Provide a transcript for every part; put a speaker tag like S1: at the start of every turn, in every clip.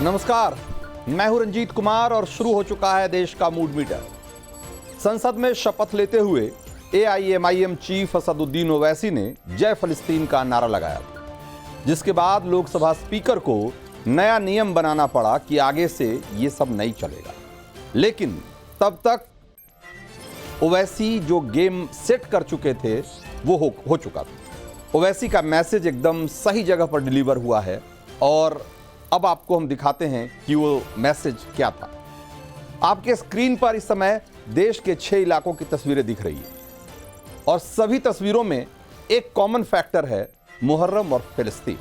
S1: नमस्कार, मैं हूं रंजीत कुमार और शुरू हो चुका है देश का मूड मीटर। संसद में शपथ लेते हुए एआईएमआईएम चीफ असदुद्दीन ओवैसी ने जय फिलिस्तीन का नारा लगाया, जिसके बाद लोकसभा स्पीकर को नया नियम बनाना पड़ा कि आगे से ये सब नहीं चलेगा। लेकिन तब तक ओवैसी जो गेम सेट कर चुके थे वो हो चुका था। ओवैसी का मैसेज एकदम सही जगह पर डिलीवर हुआ है और अब आपको हम दिखाते हैं कि वो मैसेज क्या था। आपके स्क्रीन पर इस समय देश के 6 इलाकों की तस्वीरें दिख रही है और सभी तस्वीरों में एक कॉमन फैक्टर है, मुहर्रम और फिलिस्तीन।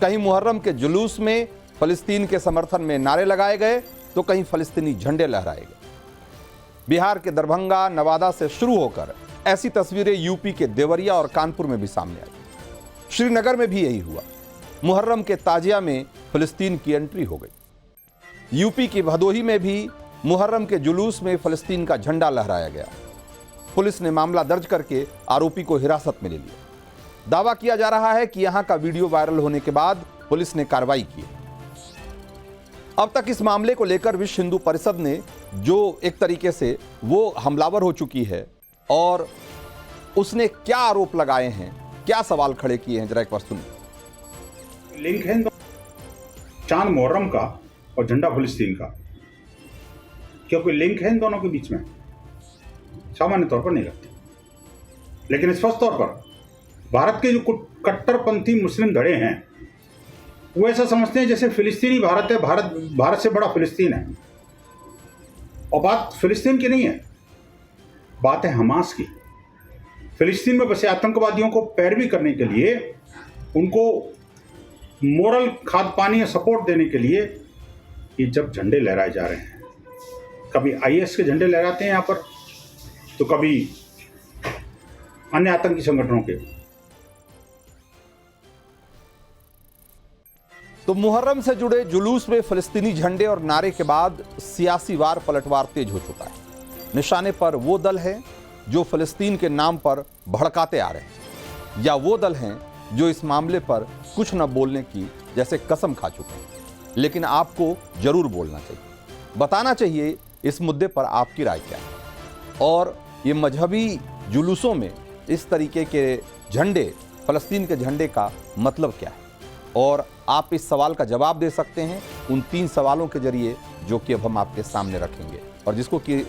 S1: कहीं मुहर्रम के जुलूस में फिलिस्तीन के समर्थन में नारे लगाए गए तो कहीं फिलिस्तीनी झंडे लहराए गए। बिहार के दरभंगा, नवादा से शुरू होकर ऐसी तस्वीरें यूपी के देवरिया और कानपुर में भी सामने आई। श्रीनगर में भी यही हुआ। मुहर्रम के ताजिया में फिलिस्तीन की एंट्री हो गई। यूपी की भदोही में भी मुहर्रम के जुलूस में फिलिस्तीन का झंडा लहराया गया। पुलिस ने मामला दर्ज करके आरोपी को हिरासत में ले लिया। दावा किया जा रहा है कि यहां का वीडियो वायरल होने के बाद पुलिस ने कार्रवाई की। अब तक इस मामले को लेकर विश्व हिंदू परिषद ने जो एक तरीके से वो हमलावर हो चुकी है और उसने क्या आरोप लगाए हैं, क्या सवाल खड़े किए हैं, जरा एक बार सुनिए।
S2: लिंक है चांद मुहर्रम का और झंडा फिलिस्तीन का, क्योंकि लिंक है इन दोनों के बीच में? सामान्य तौर पर नहीं लगती, लेकिन स्पष्ट तौर पर भारत के जो कट्टरपंथी मुस्लिम धड़े हैं वो ऐसा समझते हैं जैसे फिलिस्तीनी भारत है, भारत से बड़ा फिलिस्तीन है। और बात फिलिस्तीन की नहीं है, बात है हमास की। फिलिस्तीन में बसे आतंकवादियों को पैरवी करने के लिए, उनको मोरल खाद पानी सपोर्ट देने के लिए ये जब झंडे लहराए जा रहे हैं, कभी आईएस के झंडे लहराते हैं यहाँ पर, तो कभी अन्य आतंकी संगठनों के।
S1: तो मुहर्रम से जुड़े जुलूस में फिलिस्तीनी झंडे और नारे के बाद सियासी वार पलटवार तेज हो चुका है। निशाने पर वो दल हैं जो फिलिस्तीन के नाम पर भड़काते आ रहे हैं, या वो दल हैं जो इस मामले पर कुछ न बोलने की जैसे कसम खा चुके हैं। लेकिन आपको जरूर बोलना चाहिए, बताना चाहिए इस मुद्दे पर आपकी राय क्या है और ये मजहबी जुलूसों में इस तरीके के झंडे, फिलिस्तीन के झंडे का मतलब क्या है। और आप इस सवाल का जवाब दे सकते हैं उन 3 सवालों के जरिए जो कि अब हम आपके सामने रखेंगे और जिसको कि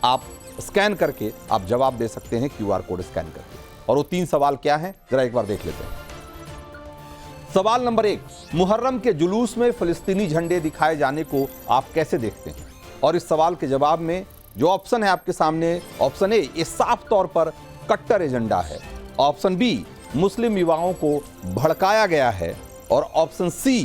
S1: आप स्कैन करके आप जवाब दे सकते हैं QR कोड स्कैन करके। और वो 3 सवाल क्या हैं, जरा एक बार देख लेते हैं। सवाल नंबर 1, मुहर्रम के जुलूस में फिलिस्तीनी झंडे दिखाए जाने को आप कैसे देखते हैं? और इस सवाल के जवाब में जो ऑप्शन है आपके सामने, ऑप्शन ए, ये साफ तौर पर कट्टर एजेंडा है। ऑप्शन बी, मुस्लिम युवाओं को भड़काया गया है। और ऑप्शन सी,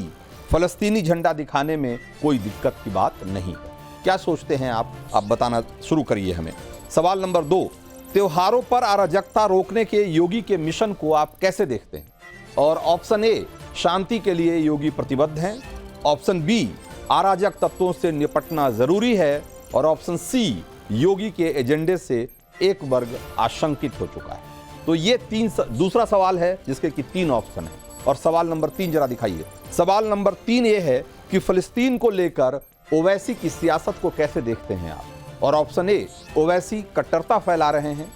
S1: फिलिस्तीनी झंडा दिखाने में कोई दिक्कत की बात नहीं है। क्या सोचते हैं आप बताना शुरू करिए हमें। सवाल नंबर 2, त्योहारों पर अराजकता रोकने के योगी के मिशन को आप कैसे देखते हैं? और ऑप्शन ए, शांति के लिए योगी प्रतिबद्ध हैं। ऑप्शन बी, अराजक तत्वों से निपटना जरूरी है। और ऑप्शन सी, योगी के एजेंडे से एक वर्ग आशंकित हो चुका है। तो ये दूसरा सवाल है जिसके कि 3 ऑप्शन है। और सवाल नंबर 3 जरा दिखाइए। सवाल नंबर 3 ये है कि फिलिस्तीन को लेकर ओवैसी की सियासत को कैसे देखते हैं आप? और ऑप्शन ए, ओवैसी कट्टरता फैला रहे हैं।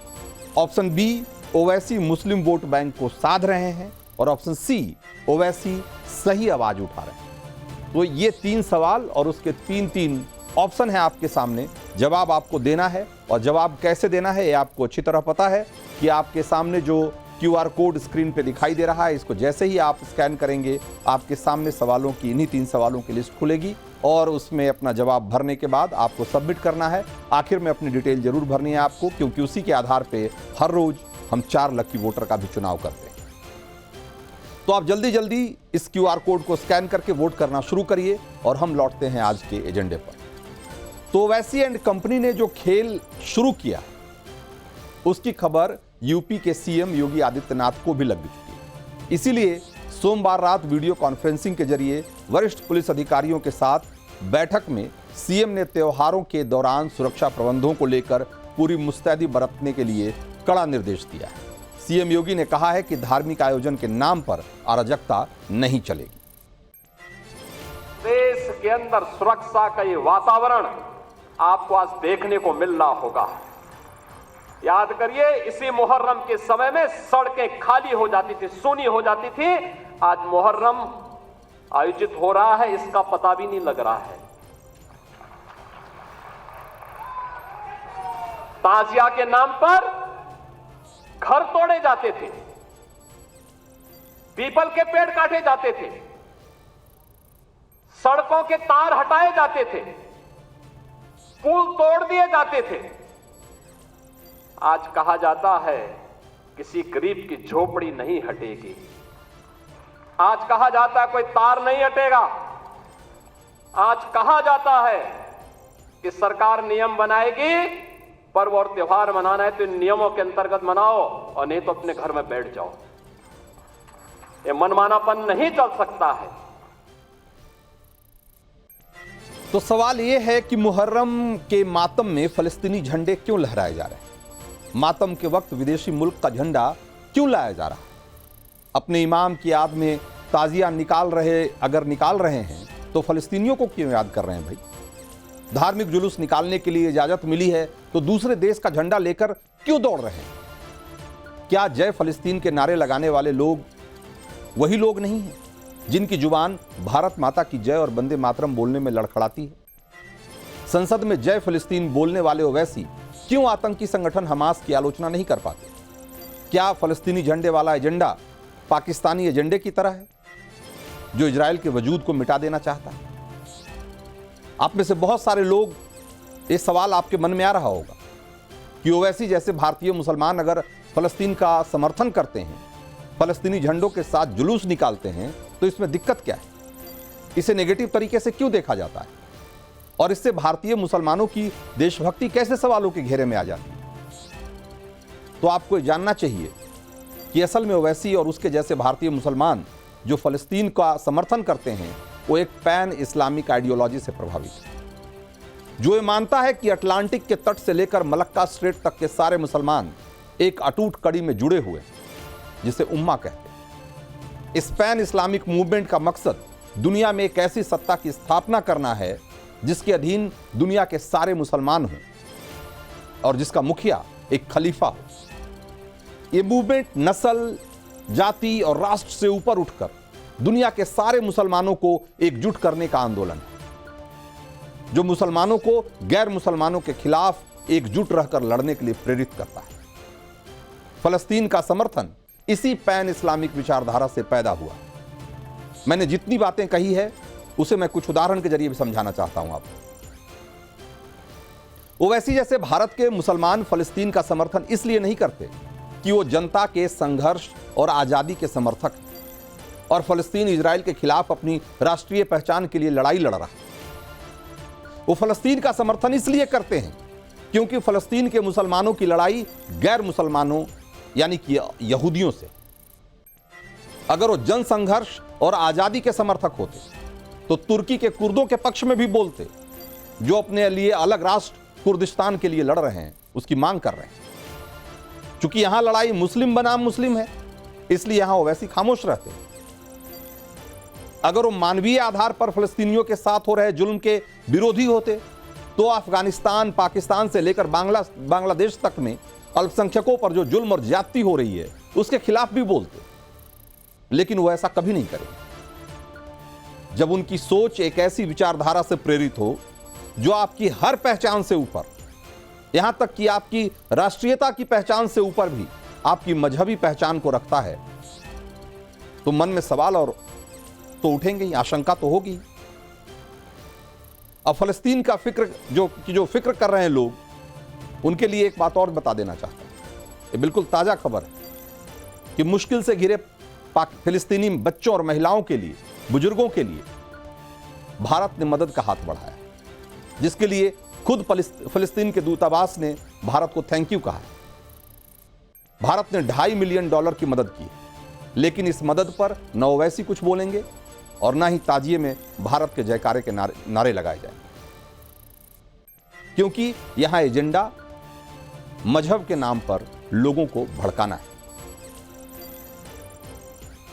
S1: ऑप्शन बी, ओवैसी मुस्लिम वोट बैंक को साध रहे हैं। और ऑप्शन सी, ओवैसी सही आवाज उठा रहे हैं। तो ये 3 सवाल और उसके 3 ऑप्शन है आपके सामने। जवाब आपको देना है और जवाब कैसे देना है ये आपको अच्छी तरह पता है कि आपके सामने जो QR कोड स्क्रीन पे दिखाई दे रहा है, इसको जैसे ही आप स्कैन करेंगे आपके सामने सवालों की, इन्हीं 3 सवालों की लिस्ट खुलेगी और उसमें अपना जवाब भरने के बाद आपको सबमिट करना है। आखिर में अपनी डिटेल जरूर भरनी है आपको, क्योंकि उसी के आधार पे हर रोज हम 4 लकी वोटर का भी चुनाव करते हैं। तो आप जल्दी जल्दी इस QR कोड को स्कैन करके वोट करना शुरू करिए और हम लौटते हैं आज के एजेंडे पर। तो ओवैसी एंड कंपनी ने जो खेल शुरू किया उसकी खबर यूपी के सीएम योगी आदित्यनाथ को भी लग चुकी है। इसीलिए सोमवार रात वीडियो कॉन्फ्रेंसिंग के जरिए वरिष्ठ पुलिस अधिकारियों के साथ बैठक में सीएम ने त्योहारों के दौरान सुरक्षा प्रबंधों को लेकर पूरी मुस्तैदी बरतने के लिए कड़ा निर्देश दिया है। सीएम योगी ने कहा है कि धार्मिक आयोजन के नाम पर अराजकता नहीं चलेगी।
S3: के अंदर सुरक्षा का ये वातावरण आपको आज देखने को मिल रहा होगा। याद करिए, इसी मुहर्रम के समय में सड़कें खाली हो जाती थी, सूनी हो जाती थी। आज मुहर्रम आयोजित हो रहा है, इसका पता भी नहीं लग रहा है। ताजिया के नाम पर घर तोड़े जाते थे, पीपल के पेड़ काटे जाते थे, सड़कों के तार हटाए जाते थे, पुल तोड़ दिए जाते थे। आज कहा जाता है किसी गरीब की झोपड़ी नहीं हटेगी। आज कहा जाता है कोई तार नहीं हटेगा। आज कहा जाता है कि सरकार नियम बनाएगी, पर्व और त्योहार मनाना है तो इन नियमों के अंतर्गत मनाओ और नहीं तो अपने घर में बैठ जाओ। ये मनमानापन नहीं चल सकता है।
S1: तो सवाल यह है कि मुहर्रम के मातम में फलस्तीनी झंडे क्यों लहराए जा रहे हैं? मातम के वक्त विदेशी मुल्क का झंडा क्यों लाया जा रहा है? अपने इमाम की याद में ताजिया अगर निकाल रहे हैं तो फलस्तीनियों को क्यों याद कर रहे हैं भाई? धार्मिक जुलूस निकालने के लिए इजाजत मिली है तो दूसरे देश का झंडा लेकर क्यों दौड़ रहे हैं? क्या जय फलस्तीन के नारे लगाने वाले लोग वही लोग नहीं हैं जिनकी जुबान भारत माता की जय और वंदे मातरम बोलने में लड़खड़ाती है? संसद में जय फलस्तीन बोलने वाले ओवैसी क्यों आतंकी संगठन हमास की आलोचना नहीं कर पाते? क्या फलस्तीनी झंडे वाला एजेंडा पाकिस्तानी एजेंडे की तरह है जो इजराइल के वजूद को मिटा देना चाहता है? आप में से बहुत सारे लोग, ये सवाल आपके मन में आ रहा होगा कि ओवैसी जैसे भारतीय मुसलमान अगर फलस्तीन का समर्थन करते हैं, फलस्तीनी झंडों के साथ जुलूस निकालते हैं, तो इसमें दिक्कत क्या है? इसे नेगेटिव तरीके से क्यों देखा जाता है? और इससे भारतीय मुसलमानों की देशभक्ति कैसे सवालों के घेरे में आ जाती है? तो आपको जानना चाहिए कि असल में ओवैसी और उसके जैसे भारतीय मुसलमान जो फलस्तीन का समर्थन करते हैं वो एक पैन इस्लामिक आइडियोलॉजी से प्रभावित है, जो ये मानता है कि अटलांटिक के तट से लेकर मलक्का स्ट्रेट तक के सारे मुसलमान एक अटूट कड़ी में जुड़े हुए हैं जिसे उम्मा कहते हैं। इस पैन इस्लामिक मूवमेंट का मकसद दुनिया में एक ऐसी सत्ता की स्थापना करना है जिसके अधीन दुनिया के सारे मुसलमान हों और जिसका मुखिया एक खलीफा हो। यह मूवमेंट नस्ल, जाति और राष्ट्र से ऊपर उठकर दुनिया के सारे मुसलमानों को एकजुट करने का आंदोलन है, जो मुसलमानों को गैर मुसलमानों के खिलाफ एकजुट रहकर लड़ने के लिए प्रेरित करता है। फलस्तीन का समर्थन इसी पैन इस्लामिक विचारधारा से पैदा हुआ। मैंने जितनी बातें कही है उसे मैं कुछ उदाहरण के जरिए भी समझाना चाहता हूं आपको। ओवैसी जैसे भारत के मुसलमान फलस्तीन का समर्थन इसलिए नहीं करते कि वो जनता के संघर्ष और आजादी के समर्थक हैं और फलस्तीन इजराइल के खिलाफ अपनी राष्ट्रीय पहचान के लिए लड़ाई लड़ रहा है। वो फलस्तीन का समर्थन इसलिए करते हैं क्योंकि फलस्तीन के मुसलमानों की लड़ाई गैर मुसलमानों यानी कि यहूदियों से। अगर वो जन संघर्ष और आजादी के समर्थक होते तो तुर्की के कुर्दों के पक्ष में भी बोलते, जो अपने लिए अलग राष्ट्र कुर्दिस्तान के लिए लड़ रहे हैं, उसकी मांग कर रहे हैं। चूंकि यहां लड़ाई मुस्लिम बनाम मुस्लिम है, इसलिए यहां ओवैसी खामोश रहते हैं। अगर वो मानवीय आधार पर फलस्तीनियों के साथ हो रहे जुल्म के विरोधी होते तो अफगानिस्तान, पाकिस्तान से लेकर बांग्लादेश तक में अल्पसंख्यकों पर जो जुल्म और ज्यादती हो रही है उसके खिलाफ भी बोलते। लेकिन वो ऐसा कभी नहीं करेंगे जब उनकी सोच एक ऐसी विचारधारा से प्रेरित हो जो आपकी हर पहचान से ऊपर, यहां तक कि आपकी राष्ट्रीयता की पहचान से ऊपर भी आपकी मजहबी पहचान को रखता है। तो मन में सवाल और तो उठेंगे ही, आशंका तो होगी। अब फलस्तीन का फिक्र जो फिक्र कर रहे हैं लोग, उनके लिए एक बात और बता देना चाहता हूं। ये बिल्कुल ताजा खबर है कि मुश्किल से घिरे फिलिस्तीनी बच्चों और महिलाओं के लिए, बुजुर्गों के लिए भारत ने मदद का हाथ बढ़ाया, जिसके लिए खुद फिलिस्तीन के दूतावास ने भारत को थैंक यू कहा है। भारत ने $2.5 मिलियन की मदद की, लेकिन इस मदद पर न ओवैसी कुछ बोलेंगे और न ही ताजिए में भारत के जयकारे के नारे लगाए जाएंगे, क्योंकि यहां एजेंडा मजहब के नाम पर लोगों को भड़काना है।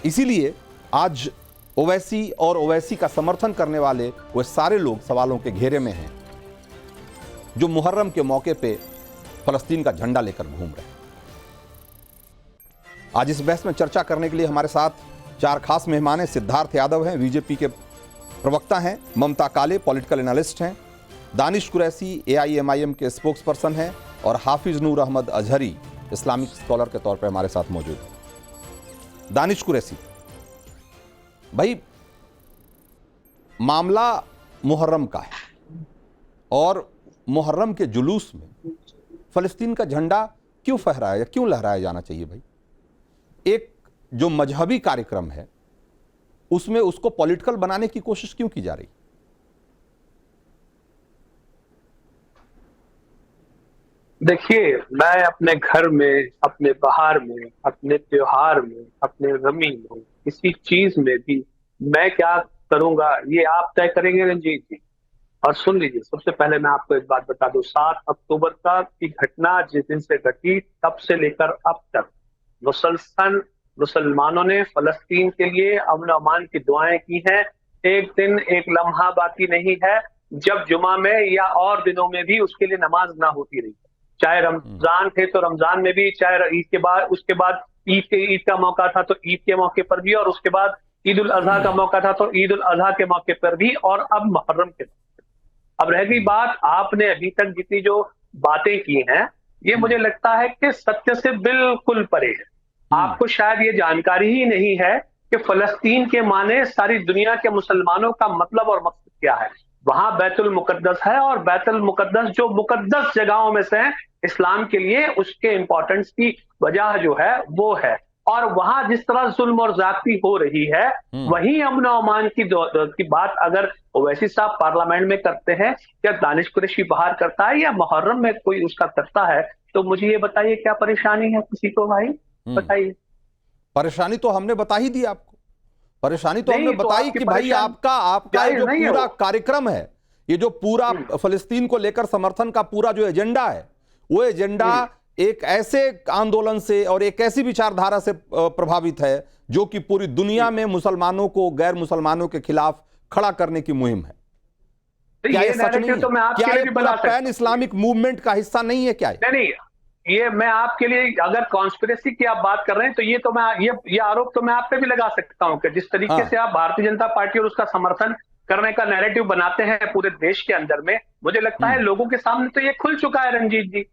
S1: इसीलिए आज ओवैसी और ओवैसी का समर्थन करने वाले वो सारे लोग सवालों के घेरे में हैं जो मुहर्रम के मौके पे फलस्तीन का झंडा लेकर घूम रहे हैं। आज इस बहस में चर्चा करने के लिए हमारे साथ 4 खास मेहमान हैं। सिद्धार्थ यादव हैं, बीजेपी के प्रवक्ता हैं। ममता काले, पॉलिटिकल एनालिस्ट हैं। दानिश कुरैशी, AIMIM के स्पोक्स पर्सन हैं। और हाफिज नूर अहमद अजहरी, इस्लामिक स्कॉलर के तौर पर हमारे साथ मौजूद हैं। दानिश कुरैशी भाई, मामला मुहर्रम का है और मुहर्रम के जुलूस में फलस्तीन का झंडा क्यों फहराया, क्यों लहराया जाना चाहिए भाई? एक जो मजहबी कार्यक्रम है उसमें उसको पॉलिटिकल बनाने की कोशिश क्यों की जा रही?
S4: देखिए, मैं अपने घर में, अपने बाहर में, अपने त्योहार में, अपने गमी में, किसी चीज में भी मैं क्या करूंगा ये आप तय करेंगे रंजीत जी। और सुन लीजिए, सबसे पहले मैं आपको एक बात बता दूं, 7 अक्टूबर का की घटना जिस दिन से घटी तब से लेकर अब तक मुसलमानों ने फलस्तीन के लिए अमन अमान की दुआएं की हैं। एक दिन, एक लम्हा बाकी नहीं है जब जुमा में या और दिनों में भी उसके लिए नमाज ना होती रही। चाहे रमजान थे तो रमजान में भी, चाहे ईद के बाद, उसके बाद ईद का मौका था तो ईद के मौके पर भी, और उसके बाद ईद उल अजहा का मौका था तो ईद उल अजहा के मौके पर भी, और अब मुहर्रम के मौके पर। अब रह गई बात, आपने अभी तक जितनी जो बातें की हैं ये मुझे लगता है कि सत्य से बिल्कुल परे है। आपको शायद ये जानकारी ही नहीं है कि फलस्तीन के माने सारी दुनिया के मुसलमानों का मतलब और मकसद क्या है। वहां बैतुल मुकद्दस है, और बैतुल मुकद्दस जो मुकद्दस जगहों में से है इस्लाम के लिए, उसके इंपॉर्टेंस की वजह जो है वो है। और वहां जिस तरह जुल्म और ज्यादती हो रही है, वही अमन अमान की बात अगर ओवैसी साहब पार्लियामेंट में करते हैं या दानिश कुरैशी बाहर करता है या मुहर्रम में कोई उसका करता है, तो मुझे ये बताइए क्या परेशानी है किसी को भाई? बताइए।
S1: परेशानी तो हमने बता ही दी आपको। परेशानी तो हमने बताई कि भाई आपका जो पूरा कार्यक्रम है, ये जो पूरा फलस्तीन को लेकर समर्थन का पूरा जो एजेंडा है, वो एजेंडा एक ऐसे आंदोलन से और एक ऐसी विचारधारा से प्रभावित है जो कि पूरी दुनिया में मुसलमानों को गैर मुसलमानों के खिलाफ खड़ा करने की मुहिम है। क्या ये सच नहीं है?
S4: तो
S1: क्या ये पूरा पैन इस्लामिक मूवमेंट का हिस्सा नहीं है? क्या
S4: नहीं, ये मैं आपके लिए, अगर कॉन्स्पिरेसी की आप बात कर रहे हैं तो ये तो मैं ये आरोप तो मैं आप पे भी लगा सकता हूं कि जिस तरीके से आप भारतीय जनता पार्टी और उसका समर्थन करने का नैरेटिव बनाते हैं पूरे देश के अंदर में, मुझे लगता है लोगों के सामने तो ये खुल चुका है रंजीत जी।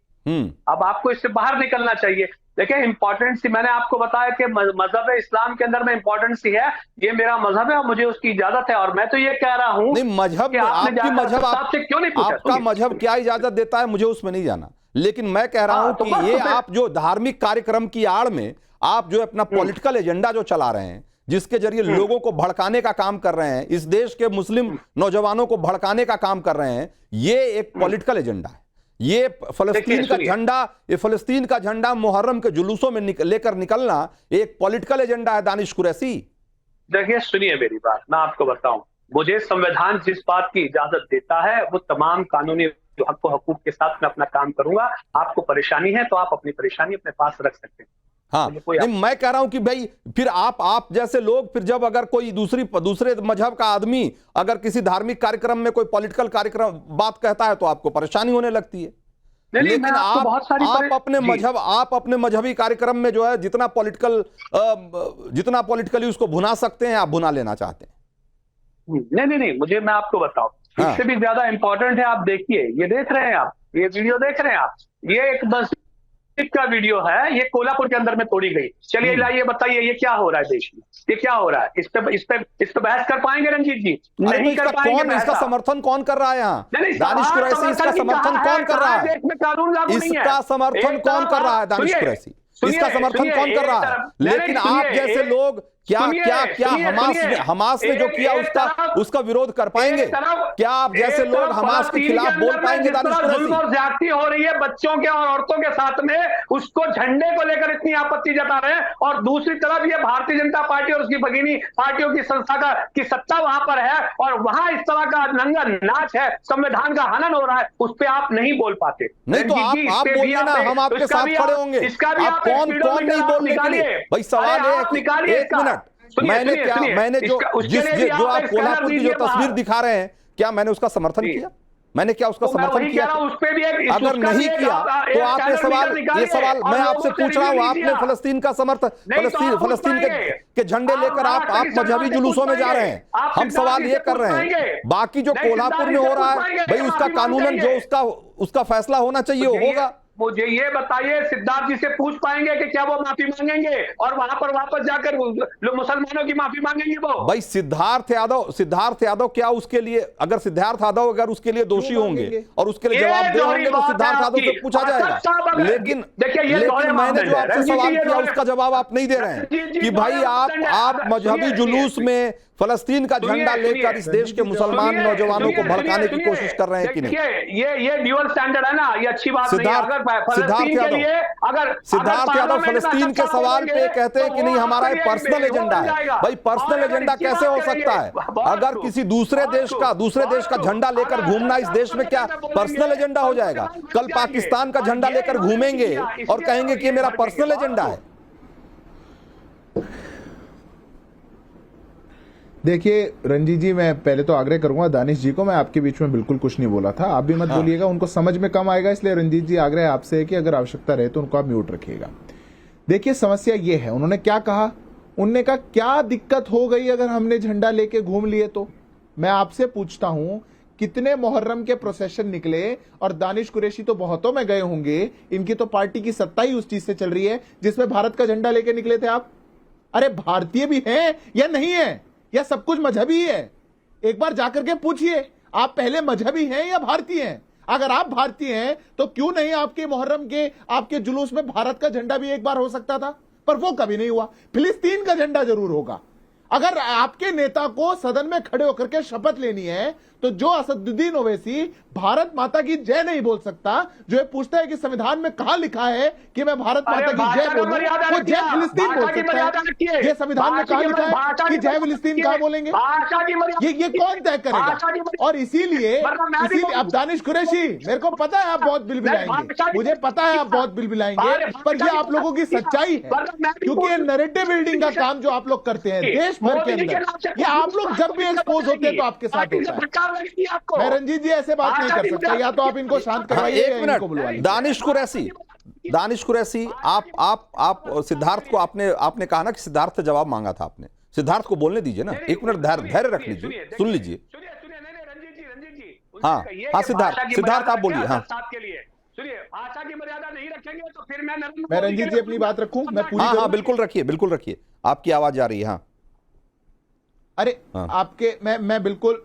S4: अब आपको इससे बाहर निकलना चाहिए। देखिए, इंपॉर्टेंट सी मैंने आपको बताया कि मजहब इस्लाम के अंदर में इंपॉर्टेंट सी है, ये मेरा मजहब है और मुझे उसकी इजाजत है। और मैं तो ये कह रहा हूं,
S1: नहीं मजहब, आपकी मजहब
S4: आपसे क्यों नहीं पूछा,
S1: आपका मजहब क्या इजाजत देता है मुझे उसमें नहीं जाना, लेकिन मैं कह रहा हूं कि ये आप जो धार्मिक कार्यक्रम की आड़ में आप जो अपना पॉलिटिकल एजेंडा जो चला रहे हैं, जिसके जरिए लोगों को भड़काने का काम कर रहे हैं, इस देश के मुस्लिम नौजवानों को भड़काने का काम कर रहे हैं, ये एक पॉलिटिकल एजेंडा है। ये फलस्तीन का झंडा, ये फलस्तीन का झंडा मुहर्रम के जुलूसों में लेकर निकलना एक पॉलिटिकल एजेंडा है। दानिश कुरैशी,
S4: देखिए सुनिए मेरी बात, मैं आपको बताऊं, मुझे संविधान जिस बात की इजाजत देता है वो तमाम कानूनी हकूक के साथ मैं अपना काम करूंगा। आपको परेशानी है तो आप अपनी परेशानी अपने पास रख सकते हैं।
S1: हाँ, नहीं मैं कह रहा हूं कि भाई फिर आप जैसे लोग, फिर जब अगर कोई दूसरे मजहब का आदमी अगर किसी धार्मिक कार्यक्रम में कोई पॉलिटिकल कार्यक्रम बात कहता है तो आपको परेशानी होने लगती है। लेकिन आप अपने मजहबी कार्यक्रम में जो है जितना पॉलिटिकली उसको भुना सकते हैं आप भुना लेना चाहते हैं।
S4: नहीं, मैं आपको बताऊं, इससे भी ज्यादा इंपॉर्टेंट है। आप देखिए, ये देख रहे हैं आप, ये वीडियो देख रहे हैं आप, ये एक मस्जिद का वीडियो है, ये कोल्हापुर के अंदर में तोड़ी गई। चलिए लाइए, बताइए ये क्या हो रहा है देश में, ये क्या हो रहा है? इस पे बहस कर पाएंगे रंजीत जी? नहीं कर पाएंगे।
S1: इसका समर्थन कौन कर रहा है यहाँ? दानिश कुरैशी इसका समर्थन कौन कर रहा है? इसका समर्थन कौन कर रहा है? दानिश कुरैशी इसका समर्थन कौन कर रहा है? लेकिन आप जैसे लोग क्या हमास ने जो किया उसका विरोध कर पाएंगे? क्या आप जैसे लोग हमास के खिलाफ बोल पाएंगे?
S4: ज्यादती हो रही है बच्चों के और औरतों के साथ में, उसको झंडे को लेकर इतनी आपत्ति जता रहे हैं, और दूसरी तरफ ये भारतीय जनता पार्टी और उसकी भगिनी पार्टियों की संस्था की सत्ता वहां पर है, और वहां इस तरह का नंगा नाच है, संविधान का हनन हो रहा है, उस पर आप नहीं बोल पाते।
S1: नहीं तो आप बोलिए ना, हम आपके साथ खड़े होंगे। आप कौन नहीं बोलने के लिए? भाई सवाल है, एक मिनट, मैंने क्या, मैंने जो जो आप कोल्हापुर की जो तस्वीर
S4: बाहर।
S1: दिखा रहे हैं, क्या मैंने उसका समर्थन
S4: जी।
S1: किया? मैंने क्या उसका
S4: तो मैं
S1: समर्थन
S4: वही
S1: किया?
S4: कह रहा हूं, उस पे भी एक-
S1: अगर
S4: उसका
S1: नहीं
S4: भी एक
S1: किया
S4: आप-
S1: तो
S4: एक
S1: आपने
S4: चैनल
S1: सवाल,
S4: वीडियो
S1: ये
S4: निकालिए
S1: सवाल
S4: और
S1: मैं
S4: लोगों
S1: आपसे
S4: से
S1: पूछ रहा हूं,
S4: रिव्यू
S1: आपने
S4: लीजिए।
S1: फलस्तीन का समर्थन,
S4: नहीं तो आप पूछ
S1: फलस्तीन
S4: पाएंगे।
S1: के झंडे
S4: आप
S1: लेकर आप
S4: महाराष्ट्र की
S1: मजहबी
S4: सरकार से
S1: जुलूसों में
S4: पूछ
S1: जा रहे
S4: पाएंगे।
S1: हैं।
S4: आप
S1: हम
S4: सिद्धार्थ
S1: सवाल
S4: जी
S1: ये
S4: से
S1: कर
S4: पूछ
S1: रहे
S4: पाएंगे।
S1: हैं, बाकी जो
S4: नहीं,
S1: कोल्हापुर में
S4: सिद्धार्थ
S1: हो
S4: जी से
S1: रहा
S4: पूछ
S1: है
S4: पाएंगे,
S1: भाई,
S4: हम
S1: उसका
S4: माफी मांग
S1: कानूनन जो
S4: लेंगे।
S1: उसका फैसला होना चाहिए होगा।
S4: मुझे ये बताइए, सिद्धार्थ जी से पूछ पाएंगे कि क्या वो माफी मांगेंगे और वहां पर वापस जाकर मुसलमानों की माफी मांगेंगे वो?
S1: भाई सिद्धार्थ यादव क्या उसके लिए, अगर सिद्धार्थ यादव अगर उसके लिए दोषी होंगे और उसके लिए जवाब दे होंगे तो सिद्धार्थ यादव से पूछा जाएगा। लेकिन मैंने जो आपसे सवाल किया उसका जवाब आप नहीं दे रहे हैं कि भाई आप मजहबी जुलूस में फलस्तीन का झंडा लेकर इस देश के मुसलमान नौजवानों को भड़काने की कोशिश कर रहे हैं कि नहीं?
S4: ये ड्यूअल स्टैंडर्ड है ना, ये अच्छी बात नहीं है। अगर फलस्तीन के लिए
S1: सिद्धार्थ यादव फलस्तीन के सवाल पे कहते हैं कि नहीं हमारा एक पर्सनल एजेंडा है। भाई पर्सनल एजेंडा कैसे हो सकता है? अगर किसी दूसरे देश का झंडा लेकर घूमना इस देश में क्या पर्सनल एजेंडा हो जाएगा? कल पाकिस्तान का झंडा लेकर घूमेंगे और कहेंगे कि ये मेरा पर्सनल एजेंडा है।
S5: देखिए रंजीत जी, मैं पहले तो आग्रह करूंगा दानिश जी को, मैं आपके बीच में बिल्कुल कुछ नहीं बोला था, आप भी मत बोलिएगा, उनको समझ में कम आएगा, इसलिए रंजीत जी आग्रह आपसे है कि अगर आवश्यकता रहे तो उनको आप म्यूट रखिएगा। देखिए समस्या ये है, उन्होंने क्या कहा, उन्होंने कहा क्या दिक्कत हो गई अगर हमने झंडा लेके घूम लिए तो? मैं आपसे पूछता हूं कितने मुहर्रम के प्रोसेशन निकले, और दानिश कुरैशी तो बहुतों में गए होंगे, इनकी तो पार्टी की सत्ता ही उस चीज से चल रही है जिसमें भारत का झंडा लेके निकले थे आप। अरे भारतीय भी हैं या नहीं है, या सब कुछ मजहबी है? एक बार जाकर के पूछिए, आप पहले मजहबी हैं या भारतीय हैं? अगर आप भारतीय हैं तो क्यों नहीं आपके मुहर्रम के आपके जुलूस में भारत का झंडा भी एक बार हो सकता था, पर वो कभी नहीं हुआ। फिलिस्तीन का झंडा जरूर होगा। अगर आपके नेता को सदन में खड़े होकर के शपथ लेनी है तो जो असदुद्दीन ओवैसी भारत माता की जय नहीं बोल सकता, जो ये पूछता है कि संविधान में कहां लिखा है कि मैं भारत माता की जय बोलूं, वो जय फिलिस्तीन बोल सकता है। ये संविधान में कहां लिखा है कि जय फिलिस्तीन कहां बोलेंगे? ये कौन तय करेगा? और इसीलिए अब दानिश कुरैशी, मेरे को पता है आप बहुत बिलबिलाएंगे, मुझे पता है आप बहुत बिलबिलाएंगे, पर ये आप लोगों की सच्चाई है, क्योंकि ये नैरेटिव बिल्डिंग का काम जो आप लोग करते हैं देश भर के अंदर, ये आप लोग जब भी एक्सपोज होते हैं तो आपके साथ होता है। मैं रंजीत जी ऐसे बात नहीं कर सकता, या तो आप इनको शांत करवाइए या इनको बुलवाइए।
S1: दानिश कुरैशी, आप सिद्धार्थ को आपने कहा ना कि सिद्धार्थ से जवाब मांगा था आपने, सिद्धार्थ को बोलने दीजिए ना, एक मिनट धैर्य रख लीजिए, सुन लीजिए। हाँ सिद्धार्थ आप बोलिए। हाँ
S4: सुनिए, भाषा की मर्यादा नहीं रखेंगे तो फिर
S5: मैं रंजीत जी अपनी बात रखूं, मैं पूरी
S1: हाँ बिल्कुल रखिए, आपकी आवाज आ रही है। हाँ
S5: अरे आपके मैं बिल्कुल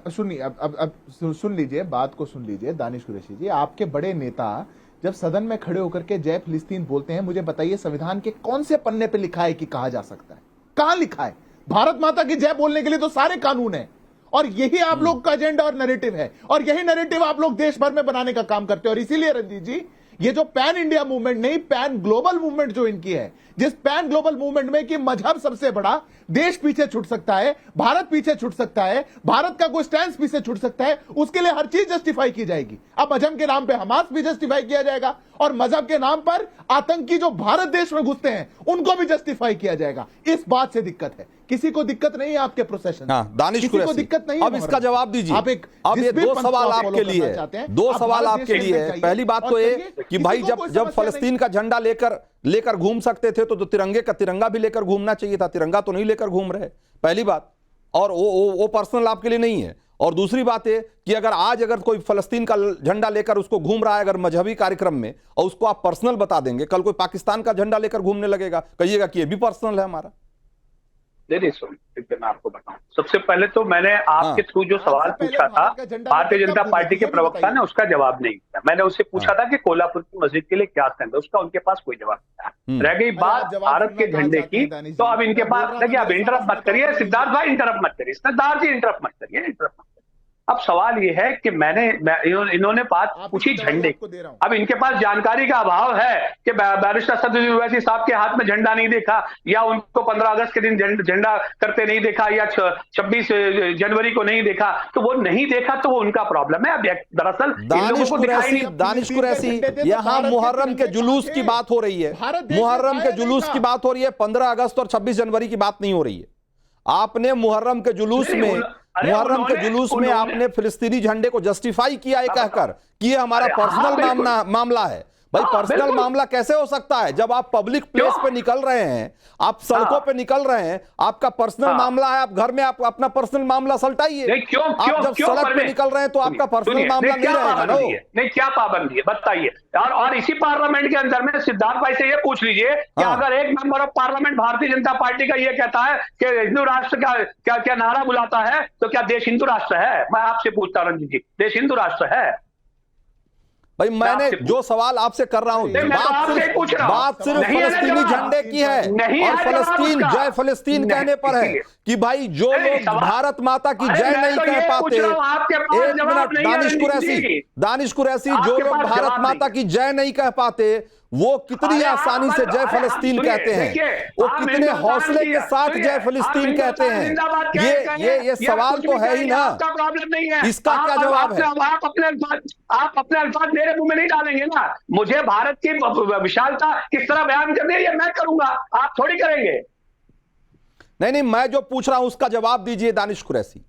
S5: सुनिए, अब सुन लीजिए, बात को सुन लीजिए दानिश कुरैशी जी। आपके बड़े नेता जब सदन में खड़े होकर के जय फिलिस्तीन बोलते हैं, मुझे बताइए संविधान के कौन से पन्ने पे लिखा है कि कहा जा सकता है? कहां लिखा है? भारत माता की जय बोलने के लिए तो सारे कानून है, और यही आप लोग का एजेंडा और नैरेटिव है, और यही नैरेटिव आप लोग देश भर में बनाने का काम करते हैं। और इसीलिए रंजीत जी, ये जो पैन इंडिया मूवमेंट नहीं, पैन ग्लोबल मूवमेंट जो इनकी है, जिस पैन ग्लोबल मूवमेंट में कि मजहब सबसे बड़ा, देश पीछे छूट सकता है, भारत पीछे छूट सकता है, भारत का कोई स्टैंड पीछे छूट सकता है, उसके लिए हर चीज जस्टिफाई की जाएगी। अब मजहब के नाम पे हमास भी जस्टिफाई किया जाएगा, और मजहब के नाम पर आतंकी जो भारत देश में घुसते हैं उनको भी जस्टिफाई किया जाएगा। इस बात से दिक्कत है, किसी को दिक्कत नहीं है आपके प्रोसेशन।
S1: हाँ, दानिश कुरैशी,
S5: दिक्कत नहीं।
S1: अब इसका जवाब दीजिए। अब ये दो सवाल आपके लिए है। पहली बात तो ये कि भाई जब फलस्तीन का झंडा लेकर घूम सकते थे तो तिरंगे का तिरंगा भी लेकर घूमना चाहिए था, तिरंगा तो नहीं लेकर घूम रहे, पहली बात। और वो पर्सनल आपके लिए नहीं है। और दूसरी बात है कि अगर कोई फलस्तीन का झंडा लेकर उसको घूम रहा है अगर मजहबी कार्यक्रम में, और उसको आप पर्सनल बता देंगे, कल कोई पाकिस्तान का झंडा लेकर घूमने लगेगा, कहिएगा कि ये भी पर्सनल है हमारा।
S4: नहीं मैं आपको बताऊं, सबसे पहले तो मैंने आपके थ्रू जो सवाल पूछा था भारतीय जनता पार्टी के प्रवक्ता ने उसका जवाब नहीं दिया। मैंने उससे पूछा था कि कोल्हापुर की मस्जिद के लिए क्या स्टैंड है, उसका उनके पास कोई जवाब नहीं था। रह गई बात भारत के झंडे की, तो अब इनके पास देखिए, अब इंटरप्ट मत करिए सिद्धार्थ भाई, इंटरप्ट मत करिए सिद्धार्थ जी, इंटरप्ट मत करिए। अब सवाल ये है कि इन्होंने बात पूछी झंडे की। अब इनके पास जानकारी का अभाव है कि बैरिस्टर असदुद्दीन ओवैसी साहब के हाथ में झंडा नहीं देखा, या उनको 15 अगस्त के दिन झंडा करते नहीं देखा, या 26 जनवरी को नहीं देखा, तो वो नहीं देखा तो वो उनका प्रॉब्लम है। अब दरअसल
S1: दानिश कुरैशी, यहाँ मुहर्रम के जुलूस की बात हो रही है, मुहर्रम के जुलूस की बात हो रही है, 15 अगस्त और 26 जनवरी की बात नहीं हो रही है। आपने मुहर्रम के जुलूस में आपने फिलिस्तीनी झंडे को जस्टिफाई किया है कहकर कि ये हमारा पर्सनल मामला है। भाई पर्सनल मामला कैसे हो सकता है जब आप पब्लिक प्लेस पे निकल रहे हैं, आप सड़कों पे निकल रहे हैं, आपका पर्सनल मामला है, आप घर में आप अपना पर्सनल मामला सलटाइए। आप जब सड़क पे निकल रहे हैं तो आपका पर्सनल मामला नहीं रहेगा ना।
S4: नहीं, क्या पाबंदी है बताइए। और इसी पार्लियामेंट के अंदर में सिद्धार्थ भाई से ये पूछ लीजिए कि अगर एक member of parliament Bharatiya Janata party का ये कहता है कि हिंदू राष्ट्र का क्या नारा बुलाता है, तो क्या देश हिंदू राष्ट्र है? मैं आपसे पूछता हूं रंजीत जी, देश हिंदू राष्ट्र है?
S1: भाई मैंने जो सवाल आपसे कर रहा हूं, बात सिर्फ फलस्तीनी झंडे की है और फलस्तीन जय फलस्तीन कहने पर है कि भाई जो लोग भारत माता की जय नहीं कह पाते, एक मिनट दानिश कुरैशी, जो लोग भारत माता की जय नहीं कह पाते वो कितनी आसानी से जय फलस्तीन कहते हैं, वो कितने हौसले के साथ जय फलस्तीन कहते हैं। ये सवाल तो है ही ना, इसका क्या जवाब है?
S4: आप अपने अल्फाज मेरे मुंह में नहीं डालेंगे ना। मुझे भारत की विशालता किस तरह बयान करनी है ये मैं करूंगा, आप थोड़ी करेंगे।
S1: नहीं, मैं जो पूछ रहा हूं उसका जवाब दीजिए दानिश कुरैशी।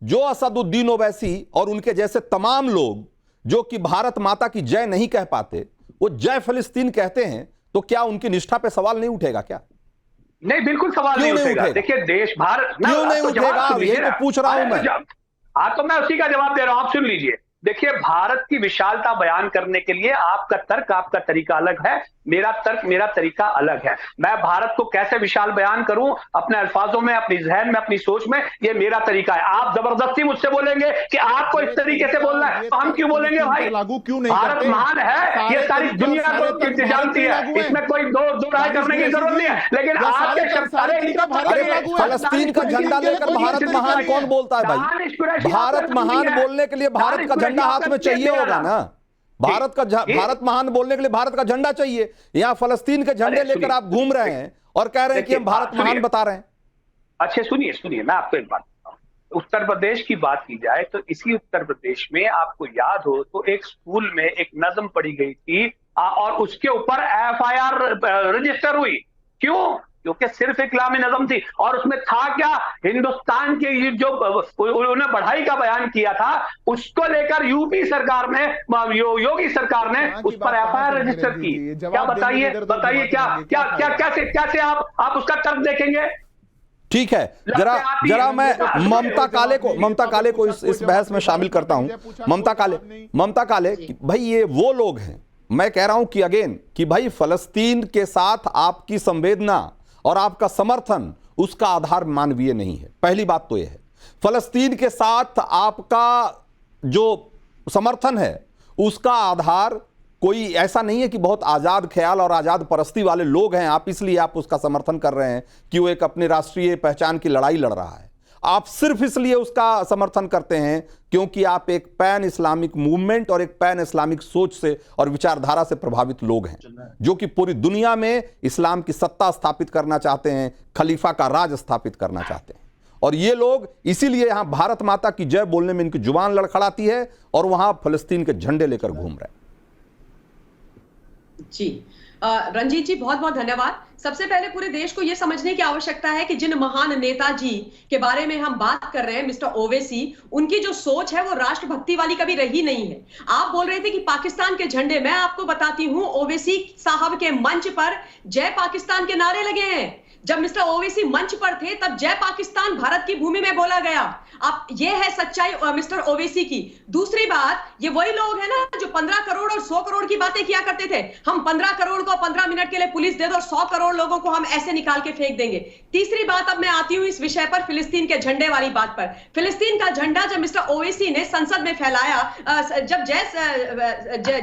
S1: जो असदुद्दीन ओवैसी और उनके जैसे तमाम लोग जो कि भारत माता की जय नहीं कह पाते वो जय फलस्तीन कहते हैं, तो क्या उनकी निष्ठा पे सवाल नहीं उठेगा क्या?
S4: नहीं, बिल्कुल सवाल नहीं उठेगा। देखिए देश भारत
S1: क्यों नहीं उठेगा, यही तो पूछ रहा हूं मैं।
S4: हाँ, तो मैं उसी का जवाब दे रहा हूं, आप सुन लीजिए। देखिए भारत की विशालता बयान करने के लिए आपका तर्क, आपका तरीका अलग है, मेरा तर्क, मेरा तरीका अलग है। मैं भारत को कैसे विशाल बयान करूं अपने अल्फाजों में, अपनी जहन में, अपनी सोच में, ये मेरा तरीका है। आप जबरदस्ती मुझसे बोलेंगे कि आपको इस तरीके से बोलना है, तो हम क्यों बोलेंगे भाई?
S5: लागू क्यों नहीं?
S4: भारत महान है, ये सारी दुनिया को जानती है, इसमें कोई दो राय करने की जरूरत नहीं है। लेकिन
S1: फलस्तीन का झंडा लेकर भारत महान कौन बोलता है भाई? भारत महान बोलने के लिए भारत का झंडा हाथ में चाहिए होगा ना। भारत महान बोलने के लिए भारत का झंडा चाहिए। यहां फलस्तीन के झंडे लेकर आप घूम रहे हैं और कह रहे हैं कि हम भारत महान बता रहे हैं।
S4: अच्छा सुनिए, मैं आपको एक बात बताता हूं। उत्तर प्रदेश की बात की जाए तो इसी उत्तर प्रदेश में आपको याद हो तो एक स्कूल में एक नज्म पढ़ी गई थी और उसके ऊपर FIR रजिस्टर हुई। क्यों? क्योंकि सिर्फ इस्लामी नज़म थी और उसमें था क्या, हिंदुस्तान के जो उन्होंने बढ़ाई का बयान किया था उसको लेकर यूपी सरकार ने, योगी सरकार ने उस पर FIR रजिस्टर की। क्या बताइए कैसे आप उसका तर्क देखेंगे?
S1: ठीक है, जरा मैं ममता काले को इस बहस में शामिल करता हूं। ममता काले भाई ये वो लोग हैं, मैं कह रहा हूं कि अगेन कि भाई फलस्तीन के साथ आपकी संवेदना और आपका समर्थन उसका आधार मानवीय नहीं है। पहली बात तो यह है, फलस्तीन के साथ आपका जो समर्थन है उसका आधार कोई ऐसा नहीं है कि बहुत आजाद ख्याल और आजाद परस्ती वाले लोग हैं आप, इसलिए आप उसका समर्थन कर रहे हैं कि वो एक अपनी राष्ट्रीय पहचान की लड़ाई लड़ रहा है। आप सिर्फ इसलिए उसका समर्थन करते हैं क्योंकि आप एक पैन इस्लामिक मूवमेंट और एक पैन इस्लामिक सोच से और विचारधारा से प्रभावित लोग हैं जो कि पूरी दुनिया में इस्लाम की सत्ता स्थापित करना चाहते हैं, खलीफा का राज स्थापित करना चाहते हैं। और ये लोग इसीलिए यहां भारत माता की जय बोलने में इनकी जुबान लड़खड़ाती है और वहां फलस्तीन के झंडे लेकर घूम रहे हैं।
S6: जी रंजीत जी बहुत बहुत धन्यवाद। सबसे पहले पूरे देश को यह समझने की आवश्यकता है कि जिन महान नेताजी के बारे में हम बात कर रहे हैं मिस्टर ओवैसी, उनकी जो सोच है वो राष्ट्रभक्ति वाली कभी रही नहीं है। आप बोल रहे थे कि पाकिस्तान के झंडे, मैं आपको बताती हूं ओवैसी साहब के मंच पर जय पाकिस्तान के नारे लगे हैं। जब मिस्टर ओवैसी मंच पर थे तब जय पाकिस्तान भारत की भूमि में बोला गया। अब ये है सच्चाई मिस्टर ओवैसी की। दूसरी बात, ये वही लोग हैं ना जो 15 करोड़ और 100 करोड़ की बातें किया करते थे। हम 15 करोड़ को 15 मिनट के लिए पुलिस दे दो और 100 करोड़ लोगों को हम ऐसे निकाल के फेंक देंगे। तीसरी बात, अब मैं आती हूं इस विषय पर, फिलिस्तीन के झंडे वाली बात पर। फिलिस्तीन का झंडा जब मिस्टर ओवैसी ने संसद में फहलाया, जब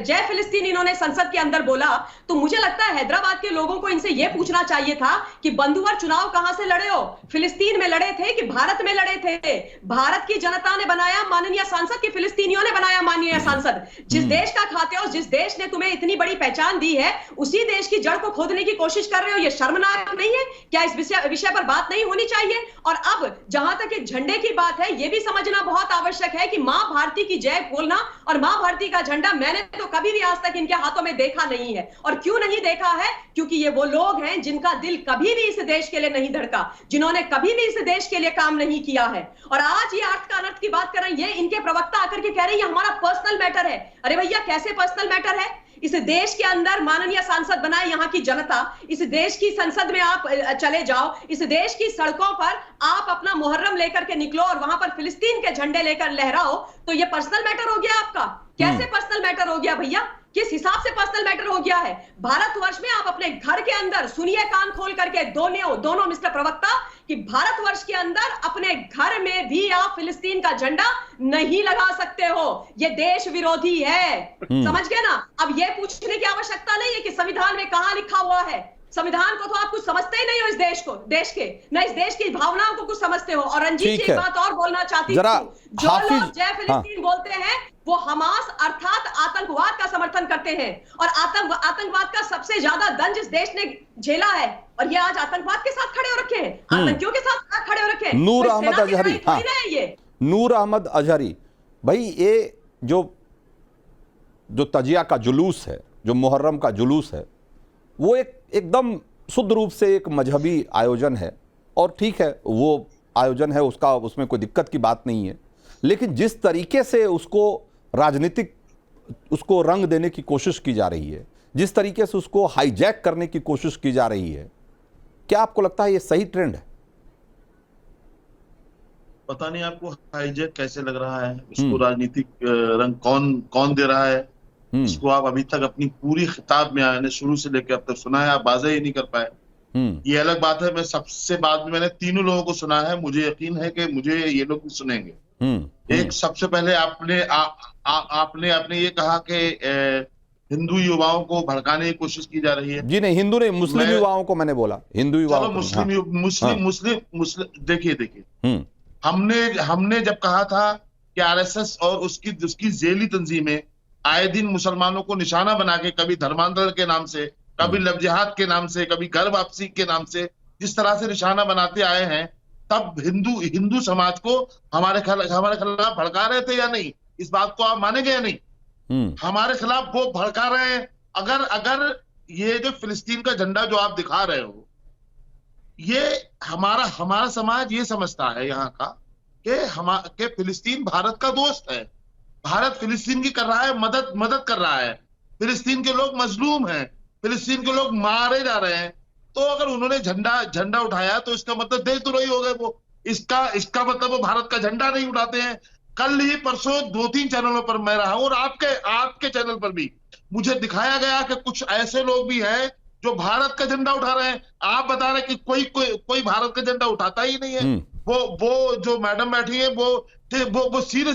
S6: जय फिलिस्तीन इन्होंने संसद के अंदर बोला, तो मुझे लगता है हैदराबाद के लोगों को इनसे यह पूछना चाहिए था कि बंधुवर चुनाव कहां से लड़े हो? फिलिस्तीन में लड़े थे कि भारत में लड़े थे? भारत की जनता ने बनाया माननीय सांसद कि फिलिस्तीनियों ने बनाया माननीय सांसद? जिस देश का खाते हो, जिस देश ने तुम्हें इतनी बड़ी पहचान दी है, उसी देश की जड़ को खोदने की कोशिश कर रहे हो। यह शर्मनाक नहीं है क्या? इस विषय पर बात नहीं होनी चाहिए? और अब जहां तक एक झंडे की बात है, यह भी समझना बहुत आवश्यक है कि मां भारती की जय बोलना और मां भारती का झंडा मैंने तो कभी भी आज तक इनके हाथों में देखा नहीं है। और क्यों नहीं देखा है? क्योंकि ये वो लोग हैं जिनका दिल कभी भी इस देश के लिए नहीं धड़का, जिन्होंने कभी भी इस देश के लिए काम नहीं किया है, और आज ये अर्थ का अनर्थ की बात कर रहे हैं, ये इनके प्रवक्ता आकर के कह रहे हैं ये हमारा पर्सनल मैटर है। अरे भैया, कैसे पर्सनल मैटर है? इस देश के अंदर माननीय सांसद बनाए यहाँ की जनता, इस देश की संसद में आप चले जाओ, इस देश की सड़कों पर आप अपना मुहर्रम लेकर के निकलो और वहां पर फिलिस्तीन के झंडे लेकर लहराओ, तो ये पर्सनल मैटर हो गया आपका? कैसे पर्सनल मैटर हो गया भैया? किस हिसाब से पर्सनल मैटर हो गया है? भारतवर्ष में आप अपने घर के अंदर सुनिए, कान खोल करके दोनों मिस्टर प्रवक्ता, कि भारतवर्ष के अंदर अपने घर में भी आप फिलिस्तीन का झंडा नहीं लगा सकते हो। ये देश विरोधी है, समझ गए ना? अब ये पूछने की आवश्यकता नहीं है कि संविधान में कहां लिखा हुआ है। संविधान को तो आप कुछ समझते ही नहीं हो, इस देश के न इस देश की भावनाओं को कुछ समझते हो। और रंजीत जी, एक बात और बोलना चाहती हूँ, जो लोग जय फिलिस्तीन बोलते हैं वो हमास अर्थात आतंकवाद का समर्थन करते हैं, और आतंकवाद का सबसे ज्यादा दंड इस देश ने झेला है, और ये आज आतंकवाद के साथ खड़े हो रखे हैं, आतंकियों के साथ खड़े हो रखे हैं।
S1: नूर अहमद अजहरी, नूर अहमद अजहरी भाई, ये जो तजिया का जुलूस है, जो मुहर्रम का जुलूस है, वो एकदम शुद्ध रूप से एक मजहबी आयोजन है, और ठीक है वो आयोजन है, उसमें कोई दिक्कत की बात नहीं है, लेकिन जिस तरीके से उसको राजनीतिक उसको रंग देने की कोशिश की जा रही है, जिस तरीके से उसको हाईजैक करने की कोशिश की जा रही है, क्या आपको लगता है ये सही ट्रेंड है?
S7: पता नहीं आपको हाईजैक कैसे लग रहा है, इसको राजनीतिक रंग कौन दे रहा है, इसको आप अभी तक अपनी पूरी खिताब में आने शुरू से लेकर अब तक सुना है, आप वाज़ेह ही नहीं कर पाए। ये अलग बात है, मैं सबसे बाद में मैंने तीनों लोगों को सुना है, मुझे यकीन है कि मुझे ये लोग भी सुनेंगे। एक सबसे पहले आपने ये कहा कि हिंदू युवाओं को भड़काने की कोशिश की जा रही है।
S1: जी नहीं, हिंदू नहीं, मुस्लिम युवाओं को मैंने बोला, हिंदू युवाओं को।
S7: मुस्लिम देखिए हमने जब कहा था कि आरएसएस और उसकी जेली तंजीमें आए दिन मुसलमानों को निशाना बना के, कभी धर्मांतरण के नाम से, कभी लव जिहाद के नाम से, कभी घर वापसी के नाम से, जिस तरह से निशाना बनाते आए हैं, तब हिंदू समाज को हमारे खिलाफ भड़का रहे थे या नहीं? इस बात को आप मानेंगे या नहीं? हमारे खिलाफ वो भड़का रहे हैं। अगर ये जो फिलिस्तीन का झंडा जो आप दिखा रहे हो, ये हमारा समाज ये समझता है यहाँ का कि फिलिस्तीन भारत का दोस्त है, भारत फिलिस्तीन की कर रहा है, मदद कर रहा है, फिलिस्तीन के लोग मजलूम हैं, फिलिस्तीन के लोग मारे जा रहे हैं। तो अगर उन्होंने झंडा उठाया तो इसका मतलब देशद्रोही हो गए वो। इसका मतलब वो भारत का झंडा नहीं उठाते हैं। कल ही परसों 2-3 चैनलों पर मैं रहा हूं, और आपके चैनल पर भी मुझे दिखाया गया कि कुछ ऐसे लोग भी हैं जो भारत का झंडा उठा रहे हैं। आप बता रहे कि कोई भारत का झंडा उठाता ही नहीं है। वो जो मैडम बैठी है वो सीधे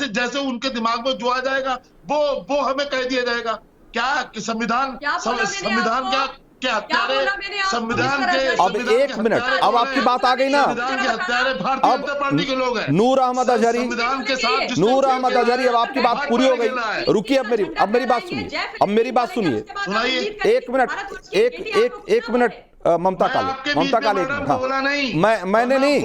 S7: जैसे उनके दिमाग में जो आ जाएगा वो हमें कह दिया जाएगा। क्या संविधान क्या हत्यारे संविधान के?
S1: अब एक मिनट, अब आपकी बात आ गई ना।
S7: संविधान के हत्यारे भारतीय जनता पार्टी के लोग हैं।
S1: नूर अहमद अजहरी,
S7: संविधान के साथ
S1: नूर अहमद अजहरी, अब आपकी बात पूरी हो गई। रुकिए, अब मेरी बात सुनिए, अब मेरी बात सुनिए।
S7: सुनाइए,
S1: एक मिनट ममता काले, मैंने नहीं,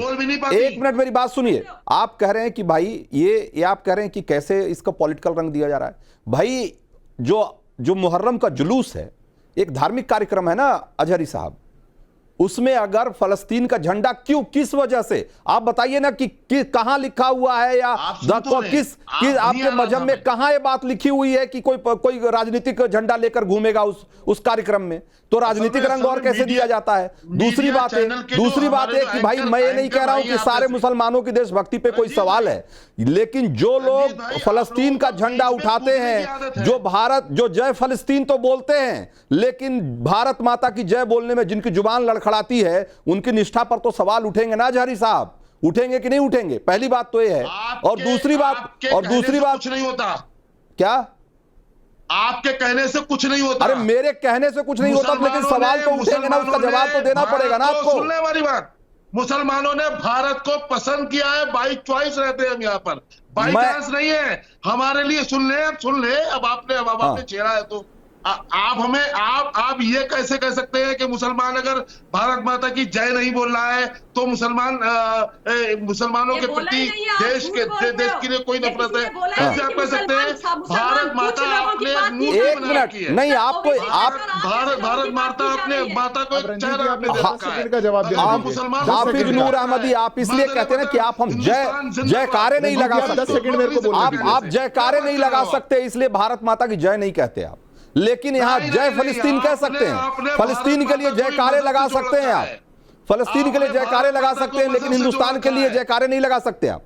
S1: एक मिनट मेरी बात सुनिए। आप कह रहे हैं कि भाई ये आप कह रहे हैं कि कैसे इसका पॉलिटिकल रंग दिया जा रहा है। भाई जो मुहर्रम का जुलूस है, एक धार्मिक कार्यक्रम है ना अजहरी साहब, उसमें अगर फलस्तीन का झंडा क्यों, किस वजह से आप बताइए ना कि कहां लिखा हुआ है, या किस आपके मजहब में कहां ये बात लिखी हुई है कि कोई राजनीतिक झंडा लेकर घूमेगा उस कार्यक्रम में? तो राजनीतिक रंग और कैसे दिया जाता है? दूसरी बात है कि भाई मैं ये नहीं कह रहा हूं कि सारे मुसलमानों की देशभक्ति पे कोई सवाल है, लेकिन जो लोग फलस्तीन का झंडा उठाते हैं, जो जय फलस्तीन तो बोलते हैं, लेकिन भारत माता की जय बोलने में जिनकी जुबान लड़खड़ाती है, उनकी निष्ठा पर तो सवाल उठेंगे ना अजहरी साहब? उठेंगे कि नहीं उठेंगे? पहली बात तो ये है। और दूसरी बात
S7: नहीं होता
S1: क्या?
S7: आपके कहने से कुछ नहीं होता।
S1: अरे मेरे कहने से कुछ नहीं होता, लेकिन सवाल तो उठेंगे ना, उसका जवाब तो देना पड़ेगा ना आपको।
S7: सुनने वाली बात, मुसलमानों ने भारत को पसंद किया है, बाई चॉइस रहते हैं हम यहाँ पर, बाई चांस नहीं है हमारे लिए। सुन ले, अब आपने छेड़ा है तो आप ये कैसे कह सकते हैं कि मुसलमान अगर भारत माता की जय नहीं बोल रहा है तो मुसलमानों के प्रति देश के लिए कोई नफरत है? कैसे आप कह सकते हैं? भारत माता अपने
S1: एक मिनट नहीं, आपको आप
S7: भारत माता अपने माता को चेहरा आपने दे रखा है।
S5: का जवाब देना
S1: आप हाफिज नूर अहमदी, आप इसलिए कहते हैं कि आप हम जयकारे नहीं लगा सकते।
S5: 10 सेकंड मेरे को बोलने
S1: आप जयकारे नहीं लगा सकते, इसलिए भारत माता की जय नहीं कहते आप। लेकिन यहाँ जय फलस्तीन कह सकते हैं, फलस्तीन के लिए जयकारे लगा सकते हैं आप, फलस्तीन के लिए जयकारे लगा सकते हैं, लेकिन हिंदुस्तान के लिए जयकारे नहीं लगा सकते आप।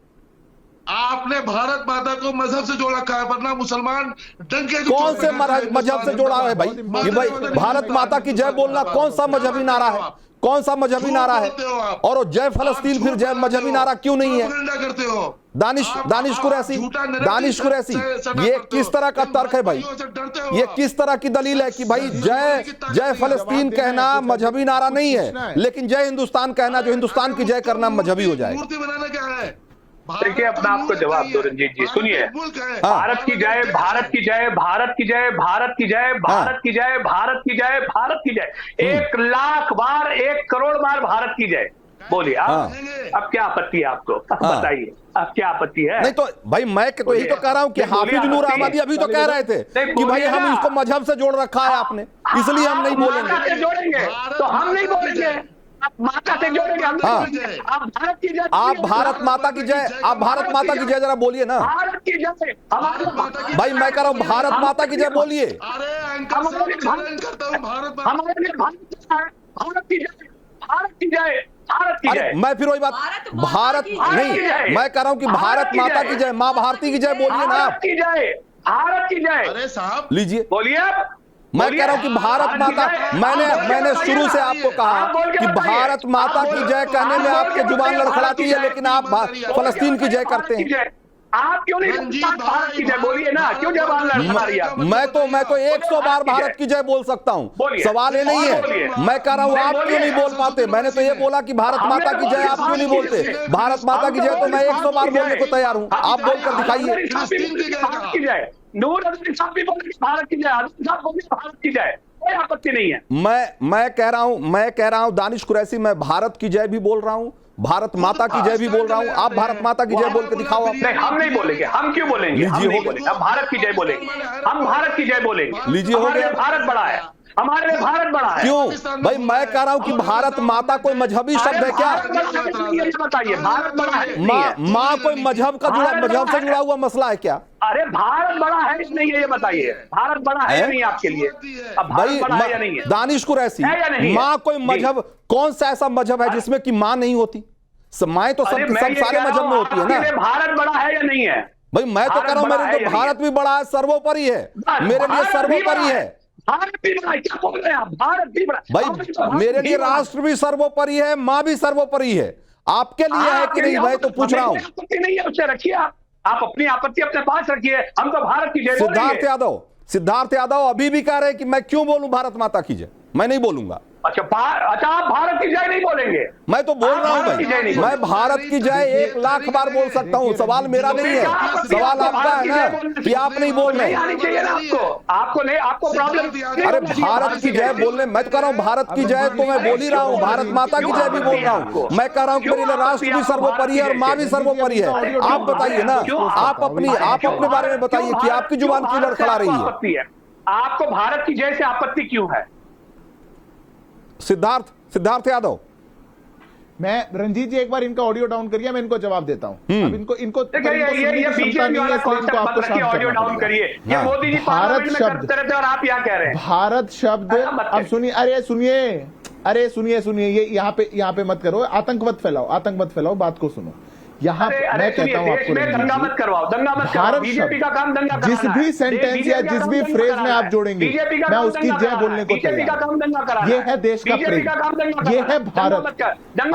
S7: आपने भारत माता को मजहब से जोड़ रखा है, वरना मुसलमान डंके
S1: कौन से मजहब से जोड़ा है भाई? ये भाई भारत माता की जय बोलना कौन सा मजहबी नारा है? कौन सा मजहबी नारा है? और जय फलस्तीन फिर जय मजहबी नारा क्यों नहीं है?
S7: करते हो
S1: दानिश कुरैशी, ये किस तरह का तर्क है भाई? ये किस तरह की दलील है कि भाई जय फलस्तीन कहना मजहबी नारा नहीं है, लेकिन जय हिंदुस्तान कहना, जो हिंदुस्तान की जय करना मजहबी हो जाएगा?
S7: मूर्ति बनाना क्या है?
S4: देखिए, अपना आपको जवाब दो रंजीत जी, सुनिए। भारत की जय, भारत की जय, भारत की जय, भारत की जय, भारत की जय, भारत की जय, भारत की जय, 1 लाख बार, 1 करोड़ बार भारत की जय बोलिए। अब क्या आपत्ति है आपको? बताइए, अब क्या आपत्ति है?
S1: नहीं तो भाई मैं तो यही तो कह रहा हूं कि हाफिज नूर अहमदी अभी तो कह रहे थे कि भाई हम इसको मजहब से जोड़ रखा है आपने, इसलिए हम नहीं बोलेंगे।
S4: जोड़ेंगे तो हम नहीं बोलेंगे, माता से जोड़ेंगे हम। आप भारत की जय,
S1: आप भारत माता की जय, आप भारत माता की जय जरा बोलिए ना।
S4: भारत की जय,
S1: भाई मैं कह रहा हूं भारत माता की जय बोलिए।
S7: हमारे
S4: भारत की जय, भारत की जय, भारत की जय।
S1: मैं फिर वही बात, भारत नहीं, मैं कह रहा हूं कि भारत माता की जय, माँ भारती की जय बोलिए ना आप।
S4: भारत की जय, भारत की जय।
S7: अरे साहब
S1: लीजिए,
S4: बोलिए आप।
S1: मैं कह रहा हूं कि भारत माता, मैंने शुरू से आपको कहा कि भारत माता की जय कहने में आपके जुबान लड़खड़ाती है, लेकिन आप फलस्तीन की जय करते हैं।
S4: आप क्यों नहीं भारत की जय बोलिए ना? क्यों जवान लड़खड़ा रही है?
S1: मैं तो 100 बार भारत की जय बोल सकता हूं, सवाल ये नहीं है। मैं कह रहा हूं आप क्यों नहीं बोल पाते? मैंने तो ये बोला कि भारत माता की जय आप क्यों नहीं बोलते? भारत माता की जय तो मैं 100 बार बोलने को तैयार हूं, आप बोलकर दिखाइए।
S4: भारत की जय, नूर अजहर साहब भी बोले भारत की जय, भारत की जय, कोई आपत्ति नहीं है।
S1: मैं कह रहा हूं दानिश कुरैशी, मैं भारत की जय भी बोल रहा हूं, भारत माता की जय भी बोल रहा हूं। आप भारत माता की जय बोल के दिखाओ।
S4: नहीं, हम नहीं बोलेंगे। हम क्यों बोलेंगे? हम नहीं बोलेंगे, हम भारत की जय बोलेंगे। हम भारत की जय बोलेंगे।
S1: लीजिए, हो गया।
S4: भारत बड़ा है, हमारे लिए भारत बड़ा है।
S1: क्यों भाई? मैं कह रहा हूं कि भारत माता कोई मजहबी शब्द है क्या?
S4: ये बताइए, भारत बड़ा है?
S1: माँ कोई मजहब से जुड़ा हुआ मसला है क्या?
S4: अरे भारत बड़ा है नहीं है, ये बताइए। भारत बड़ा है या नहीं आपके लिए? अब भारत बड़ा है या नहीं है?
S1: दानिश कुरैशी, माँ कोई मजहब, कौन सा ऐसा मजहब है जिसमें कि माँ नहीं होती? माँ तो सब सारे मजहब में होती है ना।
S4: भारत बड़ा है या नहीं है?
S1: भाई मैं तो कह रहा हूं मेरे तो भारत भी बड़ा है, सर्वोपरि है, मेरे लिए सर्वोपरि है।
S4: भारत भी बड़ा है, क्या बोल रहे हैं आप? भारत भी बड़ा
S1: भाई, मेरे लिए राष्ट्र भी सर्वोपरि है, माँ भी सर्वोपरि है। आपके लिए है कि नहीं? मैं तो पूछ रहा हूँ।
S4: आपत्ति नहीं है, उससे रखिए आप अपनी आपत्ति अपने पास रखिए। हम तो भारत की जय।
S1: सिद्धार्थ यादव अभी भी कह रहे हैं कि मैं क्यों बोलूं भारत माता की जय? मैं नहीं बोलूंगा।
S4: अच्छा, आप भारत की जय नहीं बोलेंगे?
S1: मैं तो बोल रहा हूं भाई, मैं भारत की जय 1 लाख बार बोल सकता हूं। सवाल मेरा नहीं है, सवाल आपका है ना कि आप नहीं बोल रहे।
S4: आपको नहीं, आपको प्रॉब्लम।
S1: अरे भारत की जय बोलने, मैं तो कह रहा हूं भारत की जय तो मैं बोल ही रहा हूं, भारत माता की जय भी बोल रहा हूं। मैं कह रहा हूं कि मेरे लिए राष्ट्र भी सर्वोपरि है और माँ भी सर्वोपरि है। आप बताइए ना, आप अपने बारे में बताइए कि आपकी जुबान क्यों लड़खड़ा रही है?
S4: आपको भारत की जय से आपत्ति क्यों है?
S1: सिद्धार्थ यादव,
S5: मैं रंजीत जी एक बार इनका ऑडियो डाउन करिए, मैं इनको जवाब देता हूं। अब इनको
S4: ये ऑडियो डाउन करिए। ये मोदी जी
S5: भारत शब्द
S4: और आप यहाँ कह रहे हैं
S5: भारत शब्द। अब सुनिए, अरे सुनिए, ये यहाँ पे मत करो, आतंक मत फैलाओ, बात को सुनो। यहाँ मैं कहता हूँ आपको,
S4: दंगा मत करवाओ।
S5: भारत
S4: बीजेपी का काम दंगा
S5: जिस भी सेंटेंस या जिस भी फ्रेज में आप जोड़ेंगे, मैं उसकी जय बोलने को तैयार। ये है देश का प्रेम, ये है भारत।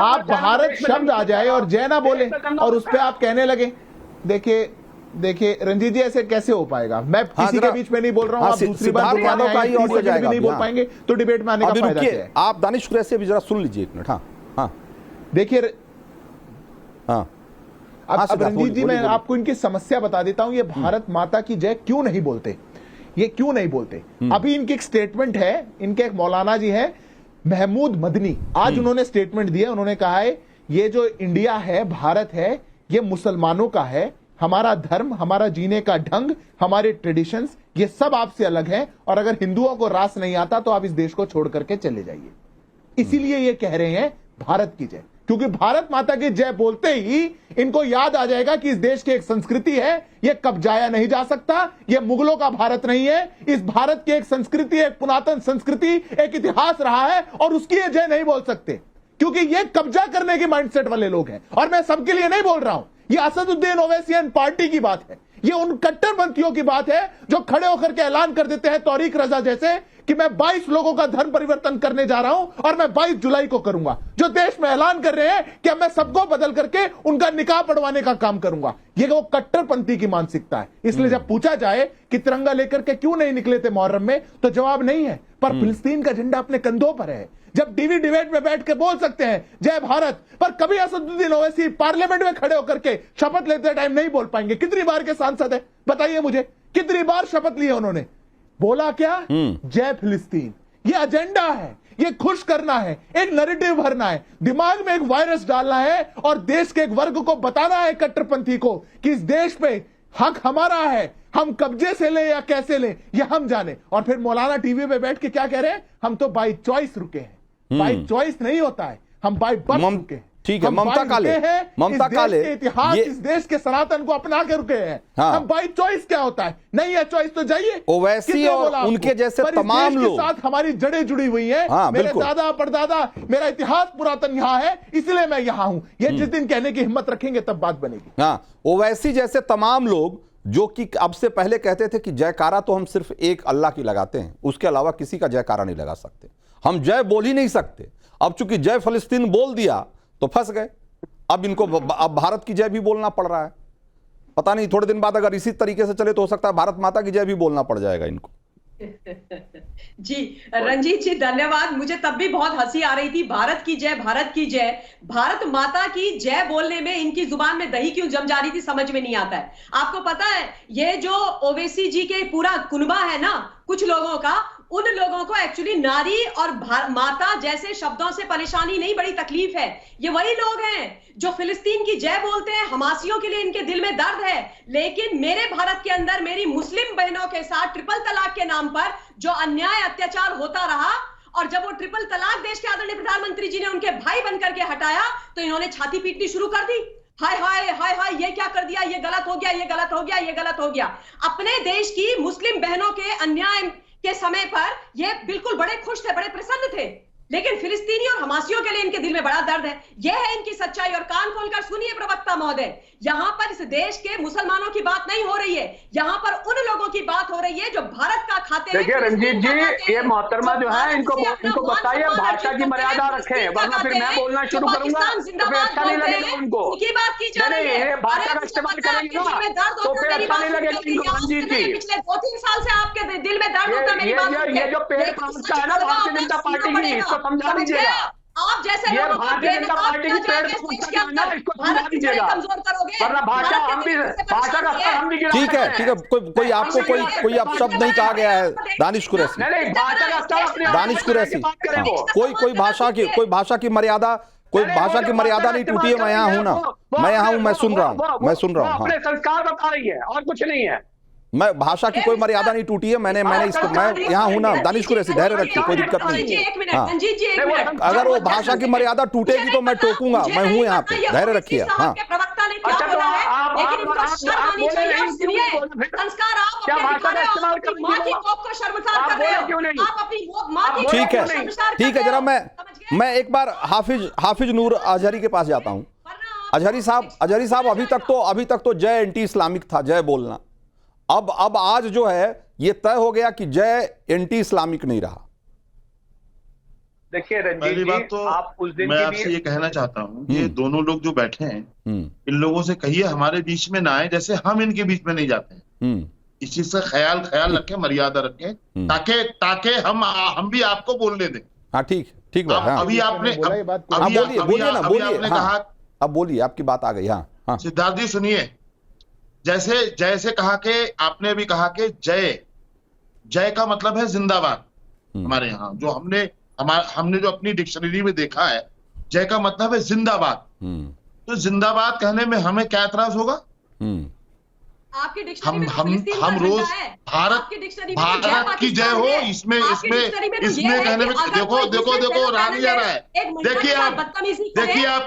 S5: आप भारत शब्द आ जाए और जय ना बोले और उस पर आप कहने लगे। देखिए रंजीत जी, ऐसे कैसे हो पाएगा? मैं किसी के बीच में नहीं बोल रहा हूँ, आप दूसरी बार नहीं बोल पाएंगे तो डिबेट में आने का फायदा क्या है?
S1: आप दानिश कुरैशी भी जरा सुन लीजिए 1 मिनट। हाँ
S5: देखिए, अब रंजीत जी, मैं आपको इनकी समस्या बता देता हूं। ये भारत माता की जय क्यों नहीं बोलते? ये क्यों नहीं बोलते? अभी इनकी एक स्टेटमेंट है, इनके एक मौलाना जी है महमूद मदनी, आज उन्होंने स्टेटमेंट दिया। उन्होंने कहा है ये जो इंडिया है, भारत है, ये मुसलमानों का है, हमारा धर्म, हमारा जीने का ढंग, हमारे ट्रेडिशंस, ये सब आपसे अलग है, और अगर हिंदुओं को रास नहीं आता तो आप इस देश को छोड़ करके चले जाइए। इसीलिए ये कह रहे हैं भारत की जय, क्योंकि भारत माता की जय बोलते ही इनको याद आ जाएगा कि इस देश की एक संस्कृति है, ये कब्जाया नहीं जा सकता, ये मुगलों का भारत नहीं है, इस भारत की एक संस्कृति, एक पुरातन संस्कृति, एक इतिहास रहा है, और उसकी ये जय नहीं बोल सकते, क्योंकि ये कब्जा करने के माइंडसेट वाले लोग हैं। और मैं सबके लिए नहीं बोल रहा हूं, ये असदुद्दीन ओवैसी पार्टी की बात है, ये उन कट्टरपंथियों की बात है जो खड़े होकर के ऐलान कर देते हैं तौरीक रजा जैसे कि मैं 22 लोगों का धर्म परिवर्तन करने जा रहा हूं और मैं 22 जुलाई को करूंगा, जो देश में ऐलान कर रहे हैं कि मैं सबको बदल करके उनका निकाह पढ़वाने का काम करूंगा। ये वो कट्टरपंथी की मानसिकता है। इसलिए जब पूछा जाए कि तिरंगा लेकर के क्यों नहीं निकले थे मुहर्रम में, तो जवाब नहीं है, पर फिलिस्तीन का झंडा अपने कंधों पर है। जब टीवी डिबेट में बैठ के बोल सकते हैं जय भारत, पर कभी असदुद्दीन ओवैसी पार्लियामेंट में खड़े होकर के शपथ लेते टाइम नहीं बोल पाएंगे। कितनी बार के सांसद है बताइए मुझे, कितनी बार शपथ ली है उन्होंने? बोला क्या? जय फिलिस्तीन। ये एजेंडा है, ये खुश करना है, एक नैरेटिव भरना है, दिमाग में एक वायरस डालना है, और देश के एक वर्ग को बताना है, कट्टरपंथी को, कि इस देश पे हक हमारा है, हम कब्जे से ले या कैसे ले ये हम जाने। और फिर मौलाना टीवी पे बैठ के क्या कह रहे हैं? हम तो बाई चॉइस रुके हैं। बाई चॉइस नहीं होता है, हम बाई बर्थ रुके हैं।
S1: ठीक है, ममता काले, ममता काले
S5: इतिहास, इस देश के सनातन को अपना के रुके हैं। हम बाई चॉइस क्या होता है? नहीं है चॉइस तो जाइए।
S1: ओवैसी और उनके जैसे तमाम लोग,
S5: साथ हमारी जड़ें जुड़ी हुई हैं। मेरे दादा परदादा, मेरा इतिहास पुरातन यहाँ है, इसलिए मैं यहाँ हूं। ये जिस दिन कहने की हिम्मत रखेंगे तब बात बनेगी।
S1: हाँ, ओवैसी जैसे तमाम लोग जो कि अब से पहले कहते थे कि जयकारा तो हम सिर्फ एक अल्लाह की लगाते हैं, उसके अलावा किसी का जयकारा नहीं लगा सकते, हम जय बोल ही नहीं सकते। अब चूंकि जय फिलिस्तीन बोल दिया तो फंस गए। अब इनको अब भारत की जय भी बोलना पड़ रहा है। पता नहीं थोड़े दिन बाद अगर इसी तरीके से चले तो हो सकता है भारत माता की जय भी बोलना पड़ जाएगा इनको।
S6: जी रंजीत जी धन्यवाद। मुझे तब भी बहुत हंसी आ रही थी, भारत की जय, भारत की जय, भारत माता की जय बोलने में इनकी जुबान में दही क्यों जम जा रही थी समझ में नहीं आता है। आपको पता है ये जो ओवैसी जी के पूरा कुनबा है ना कुछ लोगों का, उन लोगों को एक्चुअली नारी और माता जैसे शब्दों से परेशानी नहीं, बड़ी तकलीफ है। ये वही लोग हैं जो फिलिस्तीन की जय बोलते हैं, हमासियों के लिए इनके दिल में दर्द है, लेकिन मेरे भारत के अंदर मेरी मुस्लिम बहनों के साथ ट्रिपल तलाक के नाम पर जो अन्याय अत्याचार होता रहा, और जब वो ट्रिपल तलाक देश के आदरणीय प्रधानमंत्री जी ने उनके भाई बनकर के हटाया तो इन्होंने छाती पीटनी शुरू कर दी। हाय हाय हाय हाय, ये क्या कर दिया, ये गलत हो गया, ये गलत हो गया, ये गलत हो गया। अपने देश की मुस्लिम बहनों के अन्याय के समय पर ये बिल्कुल बड़े खुश थे, बड़े प्रसन्न थे, लेकिन फिलिस्तीनी और हमासियों के लिए इनके दिल में बड़ा दर्द है। यह है इनकी सच्चाई। और कान खोलकर सुनिए प्रवक्ता महोदय, यहाँ पर इस देश के मुसलमानों की बात नहीं हो रही है, यहाँ पर उन लोगों की बात हो रही है जो भारत का खाते हैं।
S4: देखिए रंजीत जी, ये मोहतरमा जो है इनको बताइए भाषा की मर्यादा रखें, वरना फिर मैं बोलना शुरू करूंगा तो फिर अच्छा नहीं लगेगा उनको।
S6: उनकी बात की जा रही है,
S4: भाषा का इस्तेमाल करेंगे ना तो फिर अच्छा नहीं लगेगा इनको। रंजीत जी
S6: पिछले 2-3 साल से आपके दिल में दर्द होता है मेरी बात सुन के।
S4: ये जो पेड़ प्रवक्ता है ना भारतीय जनता पार्टी की, इसको समझा दीजिएगा।
S6: आप जैसे लोगों को
S4: भारतीय जनता पार्टी की पेड़ प्रवक्ता है ना, इसको समझा दीजिएगा,
S6: कमजोर करोगे,
S4: वरना भाषा का स्तर हम भी गिरा देंगे।
S1: ठीक है, कोई आपको कोई अपशब्द नहीं कहा गया है। दानिश कुरैशी,
S4: नहीं भाषा का स्तर अपने
S1: दानिश कुरैशी, कोई भाषा की मर्यादा, कोई भाषा की मर्यादा नहीं टूटी है। मैं यहाँ हूँ ना, मैं यहाँ हूँ, मैं सुन रहा हूँ।
S4: अपने संस्कार बता रही है और कुछ नहीं है।
S1: मैं भाषा की कोई मर्यादा नहीं टूटी है। मैंने इसको, मैं यहाँ हूं ना। दानिश कुरैशी धैर्य रखिए, कोई दिक्कत नहीं। हाँ, अगर वो भाषा की मर्यादा टूटेगी तो मैं टोकूंगा। मैं हूं यहाँ पे, धैर्य रखिए। हाँ, ठीक है, जरा मैं एक बार हाफिज नूर अजहरी के पास जाता हूँ। अजहरी साहब, अभी तक तो जय एंटी इस्लामिक था, जय बोलना। अब आज जो है ये तय हो गया कि जय एंटी इस्लामिक नहीं रहा।
S4: देखिए
S7: पहली बात तो
S4: आप उस दिन
S7: मैं आपसे ये कहना चाहता हूँ कि दोनों लोग जो बैठे हैं इन लोगों से कहिए हमारे बीच में ना आए, जैसे हम इनके बीच में नहीं जाते हैं। इस चीज का ख्याल रखें, मर्यादा रखें, ताकि हम भी आपको बोलने दें।
S1: हाँ, ठीक बात। हाँ,
S7: अभी आपने
S1: कहा, अब बोलिए, आपकी बात आ गई। हाँ,
S7: सिद्धार्थ जी सुनिए, जैसे कहा कि आपने भी कहा कि जय जय का मतलब है जिंदाबाद। हमारे यहाँ जो हमने जो अपनी डिक्शनरी में देखा है, जय का मतलब है जिंदाबाद। तो जिंदाबाद कहने में हमें क्या एतराज होगा?
S6: आपकी डिक्शनरी में
S7: हम रोज भारत की जय हो, इसमें कहने में देखो रानी जा रहा है। देखिए आप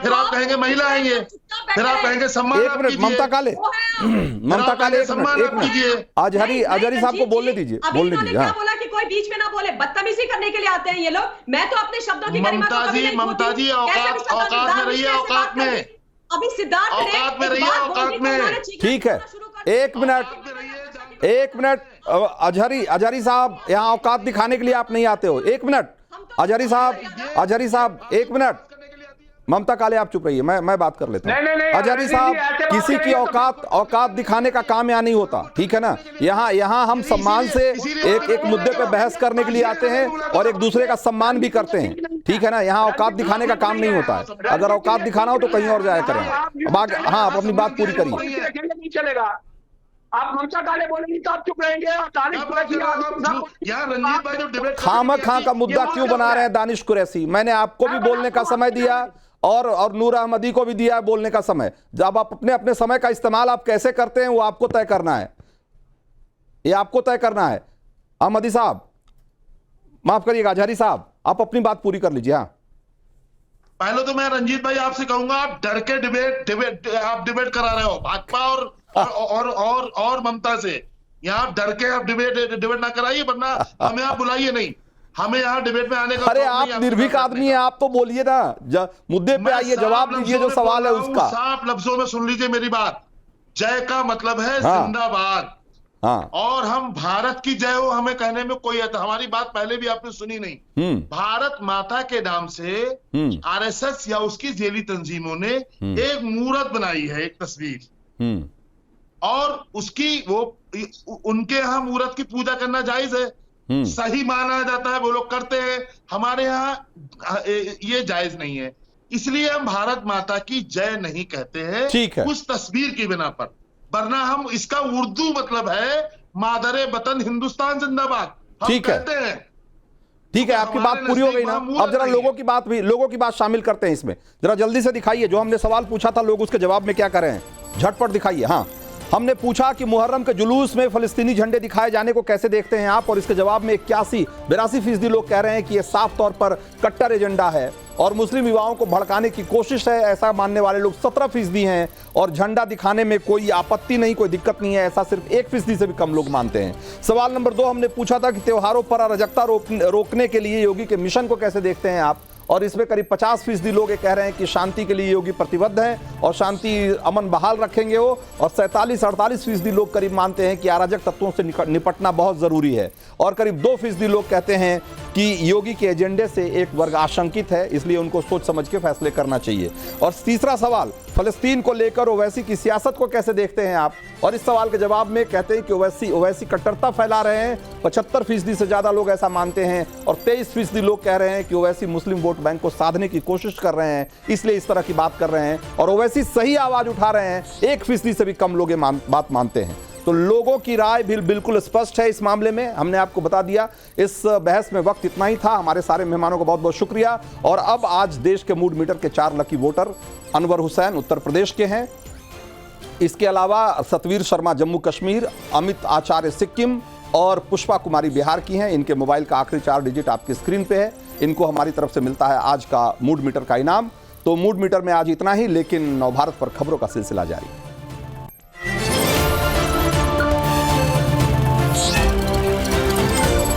S7: फिर आप कहेंगे महिला आएंगे, फिर आप कहेंगे सम्मान आप कीजिए।
S1: ममता काले
S7: सम्मान आप कीजिए।
S1: अजहरी साहब को बोलने दीजिए।
S6: क्या बोला कि कोई बीच में ना बोले, बदतमीजी करने के लिए आते हैं ये लोग। मैं तो अपने शब्दों की गरिमा को कभी नहीं
S7: ममता जी औकात में रहिए, औकात में
S6: अभी सिद्धार्थ
S7: औकात में रहिए, औकात में।
S1: ठीक है, एक मिनट अजहरी साहब, यहाँ औकात दिखाने के लिए आप नहीं आते हो। एक मिनट अजहरी साहब 1 मिनट। ममता काले आप चुप रहिए, मैं बात कर लेता हूँ। अजहरी साहब, किसी की औकात दिखाने का काम यहाँ नहीं होता, ठीक है ना। यहाँ हम सम्मान से एक मुद्दे पे बहस करने के लिए आते हैं और एक दूसरे का सम्मान भी करते हैं, ठीक है ना। यहाँ औकात दिखाने का काम नहीं होता है। अगर औकात दिखाना हो तो कहीं और जाया करें। अब आगे, हाँ, आप अपनी बात पूरी करिए।
S4: नहीं चलेगा, आप ममता काले बोलेंगे तो आप चुप रहेंगे।
S1: खामखा का मुद्दा क्यों बना रहे हैं दानिश कुरैशी? मैंने आपको भी बोलने का समय दिया और नूर अहमदी को भी दिया है बोलने का समय। जब आप अपने समय का इस्तेमाल आप कैसे करते हैं वो आपको तय करना है, ये आपको तय करना है। अहमदी साहब, माफ करिएगा, अजहरी साहब आप अपनी बात पूरी कर लीजिए। हाँ,
S7: पहले तो मैं रंजीत भाई आपसे कहूंगा, आप डर के डिबेट करा रहे हो भाजपा और ममता से। यहाँ डर के आप डिबेट ना कराइए, वरना हमें आप बुलाइए नहीं, हमें यहाँ डिबेट में आने का।
S1: अरे आप निर्भीक आदमी हैं, आप तो बोलिए ना, मुद्दे पे आइए, जवाब दीजिए जो सवाल है उसका।
S7: साफ लफ्जों में सुन लीजिए मेरी बात। जय का मतलब है जिंदाबाद।
S1: हाँ,
S7: और हम भारत की जय हो हमें कहने में कोई हमारी बात पहले भी आपने सुनी नहीं। भारत माता के नाम से आरएसएस या उसकी झेली तंजीमों ने एक मूर्त बनाई है, एक तस्वीर, और उसकी उनके यहाँ मूर्त की पूजा करना जायज है, सही माना जाता है, वो लोग करते हैं। हमारे यहाँ ये जायज नहीं है, इसलिए हम भारत माता की जय नहीं कहते हैं,
S1: ठीक है,
S7: उस तस्वीर की बिना पर। वरना हम, इसका उर्दू मतलब है मादरे वतन हिंदुस्तान जिंदाबाद, हम कहते हैं।
S1: ठीक है, आपकी बात पूरी हो गई ना। अब जरा लोगों की बात शामिल करते हैं इसमें। जरा जल्दी से दिखाइए, जो हमने सवाल पूछा था लोग उसके जवाब में क्या कर रहे हैं, झटपट दिखाइए। हाँ, हमने पूछा कि मुहर्रम के जुलूस में फलस्तीनी झंडे दिखाए जाने को कैसे देखते हैं आप, और इसके जवाब में 82% लोग कह रहे हैं कि यह साफ तौर पर कट्टर एजेंडा है और मुस्लिम युवाओं को भड़काने की कोशिश है, ऐसा मानने वाले लोग 17% हैं। और झंडा दिखाने में कोई आपत्ति नहीं, कोई दिक्कत नहीं है, ऐसा सिर्फ 1% से भी कम लोग मानते हैं। सवाल नंबर 2 हमने पूछा था कि त्योहारों पर अराजकता रोकने के लिए योगी के मिशन को कैसे देखते हैं आप, और इसमें करीब 50% लोग ये कह रहे हैं कि शांति के लिए योगी प्रतिबद्ध हैं और शांति अमन बहाल रखेंगे वो, और 47-48% लोग करीब मानते हैं कि अराजक तत्वों से निपटना बहुत ज़रूरी है, और करीब 2% लोग कहते हैं कि योगी के एजेंडे से एक वर्ग आशंकित है, इसलिए उनको सोच समझ के फैसले करना चाहिए। और तीसरा सवाल, फलस्तीन को लेकर ओवैसी की सियासत को कैसे देखते हैं आप, और इस सवाल के जवाब में कहते हैं कि ओवैसी कट्टरता फैला रहे हैं, 75% से ज़्यादा लोग ऐसा मानते हैं, और 23% लोग कह रहे हैं कि ओवैसी मुस्लिम वोट बैंक को साधने की कोशिश कर रहे हैं, इसलिए इस तरह की बात कर रहे हैं, और ओवैसी सही आवाज़ उठा रहे हैं, 1% से भी कम लोग ये बात मानते हैं। तो लोगों की राय भी बिल्कुल स्पष्ट है इस मामले में, हमने आपको बता दिया। इस बहस में वक्त इतना ही था। हमारे सारे मेहमानों को बहुत बहुत शुक्रिया। और अब आज देश के मूड मीटर के 4 लकी वोटर अनवर हुसैन उत्तर प्रदेश के हैं, इसके अलावा सतवीर शर्मा जम्मू कश्मीर, अमित आचार्य सिक्किम और पुष्पा कुमारी बिहार की हैं। इनके मोबाइल का आखिरी 4 डिजिट आपकी स्क्रीन पे है। इनको हमारी तरफ से मिलता है आज का मूड मीटर का इनाम। तो मूड मीटर में आज इतना ही, लेकिन नवभारत पर खबरों का सिलसिला जारी।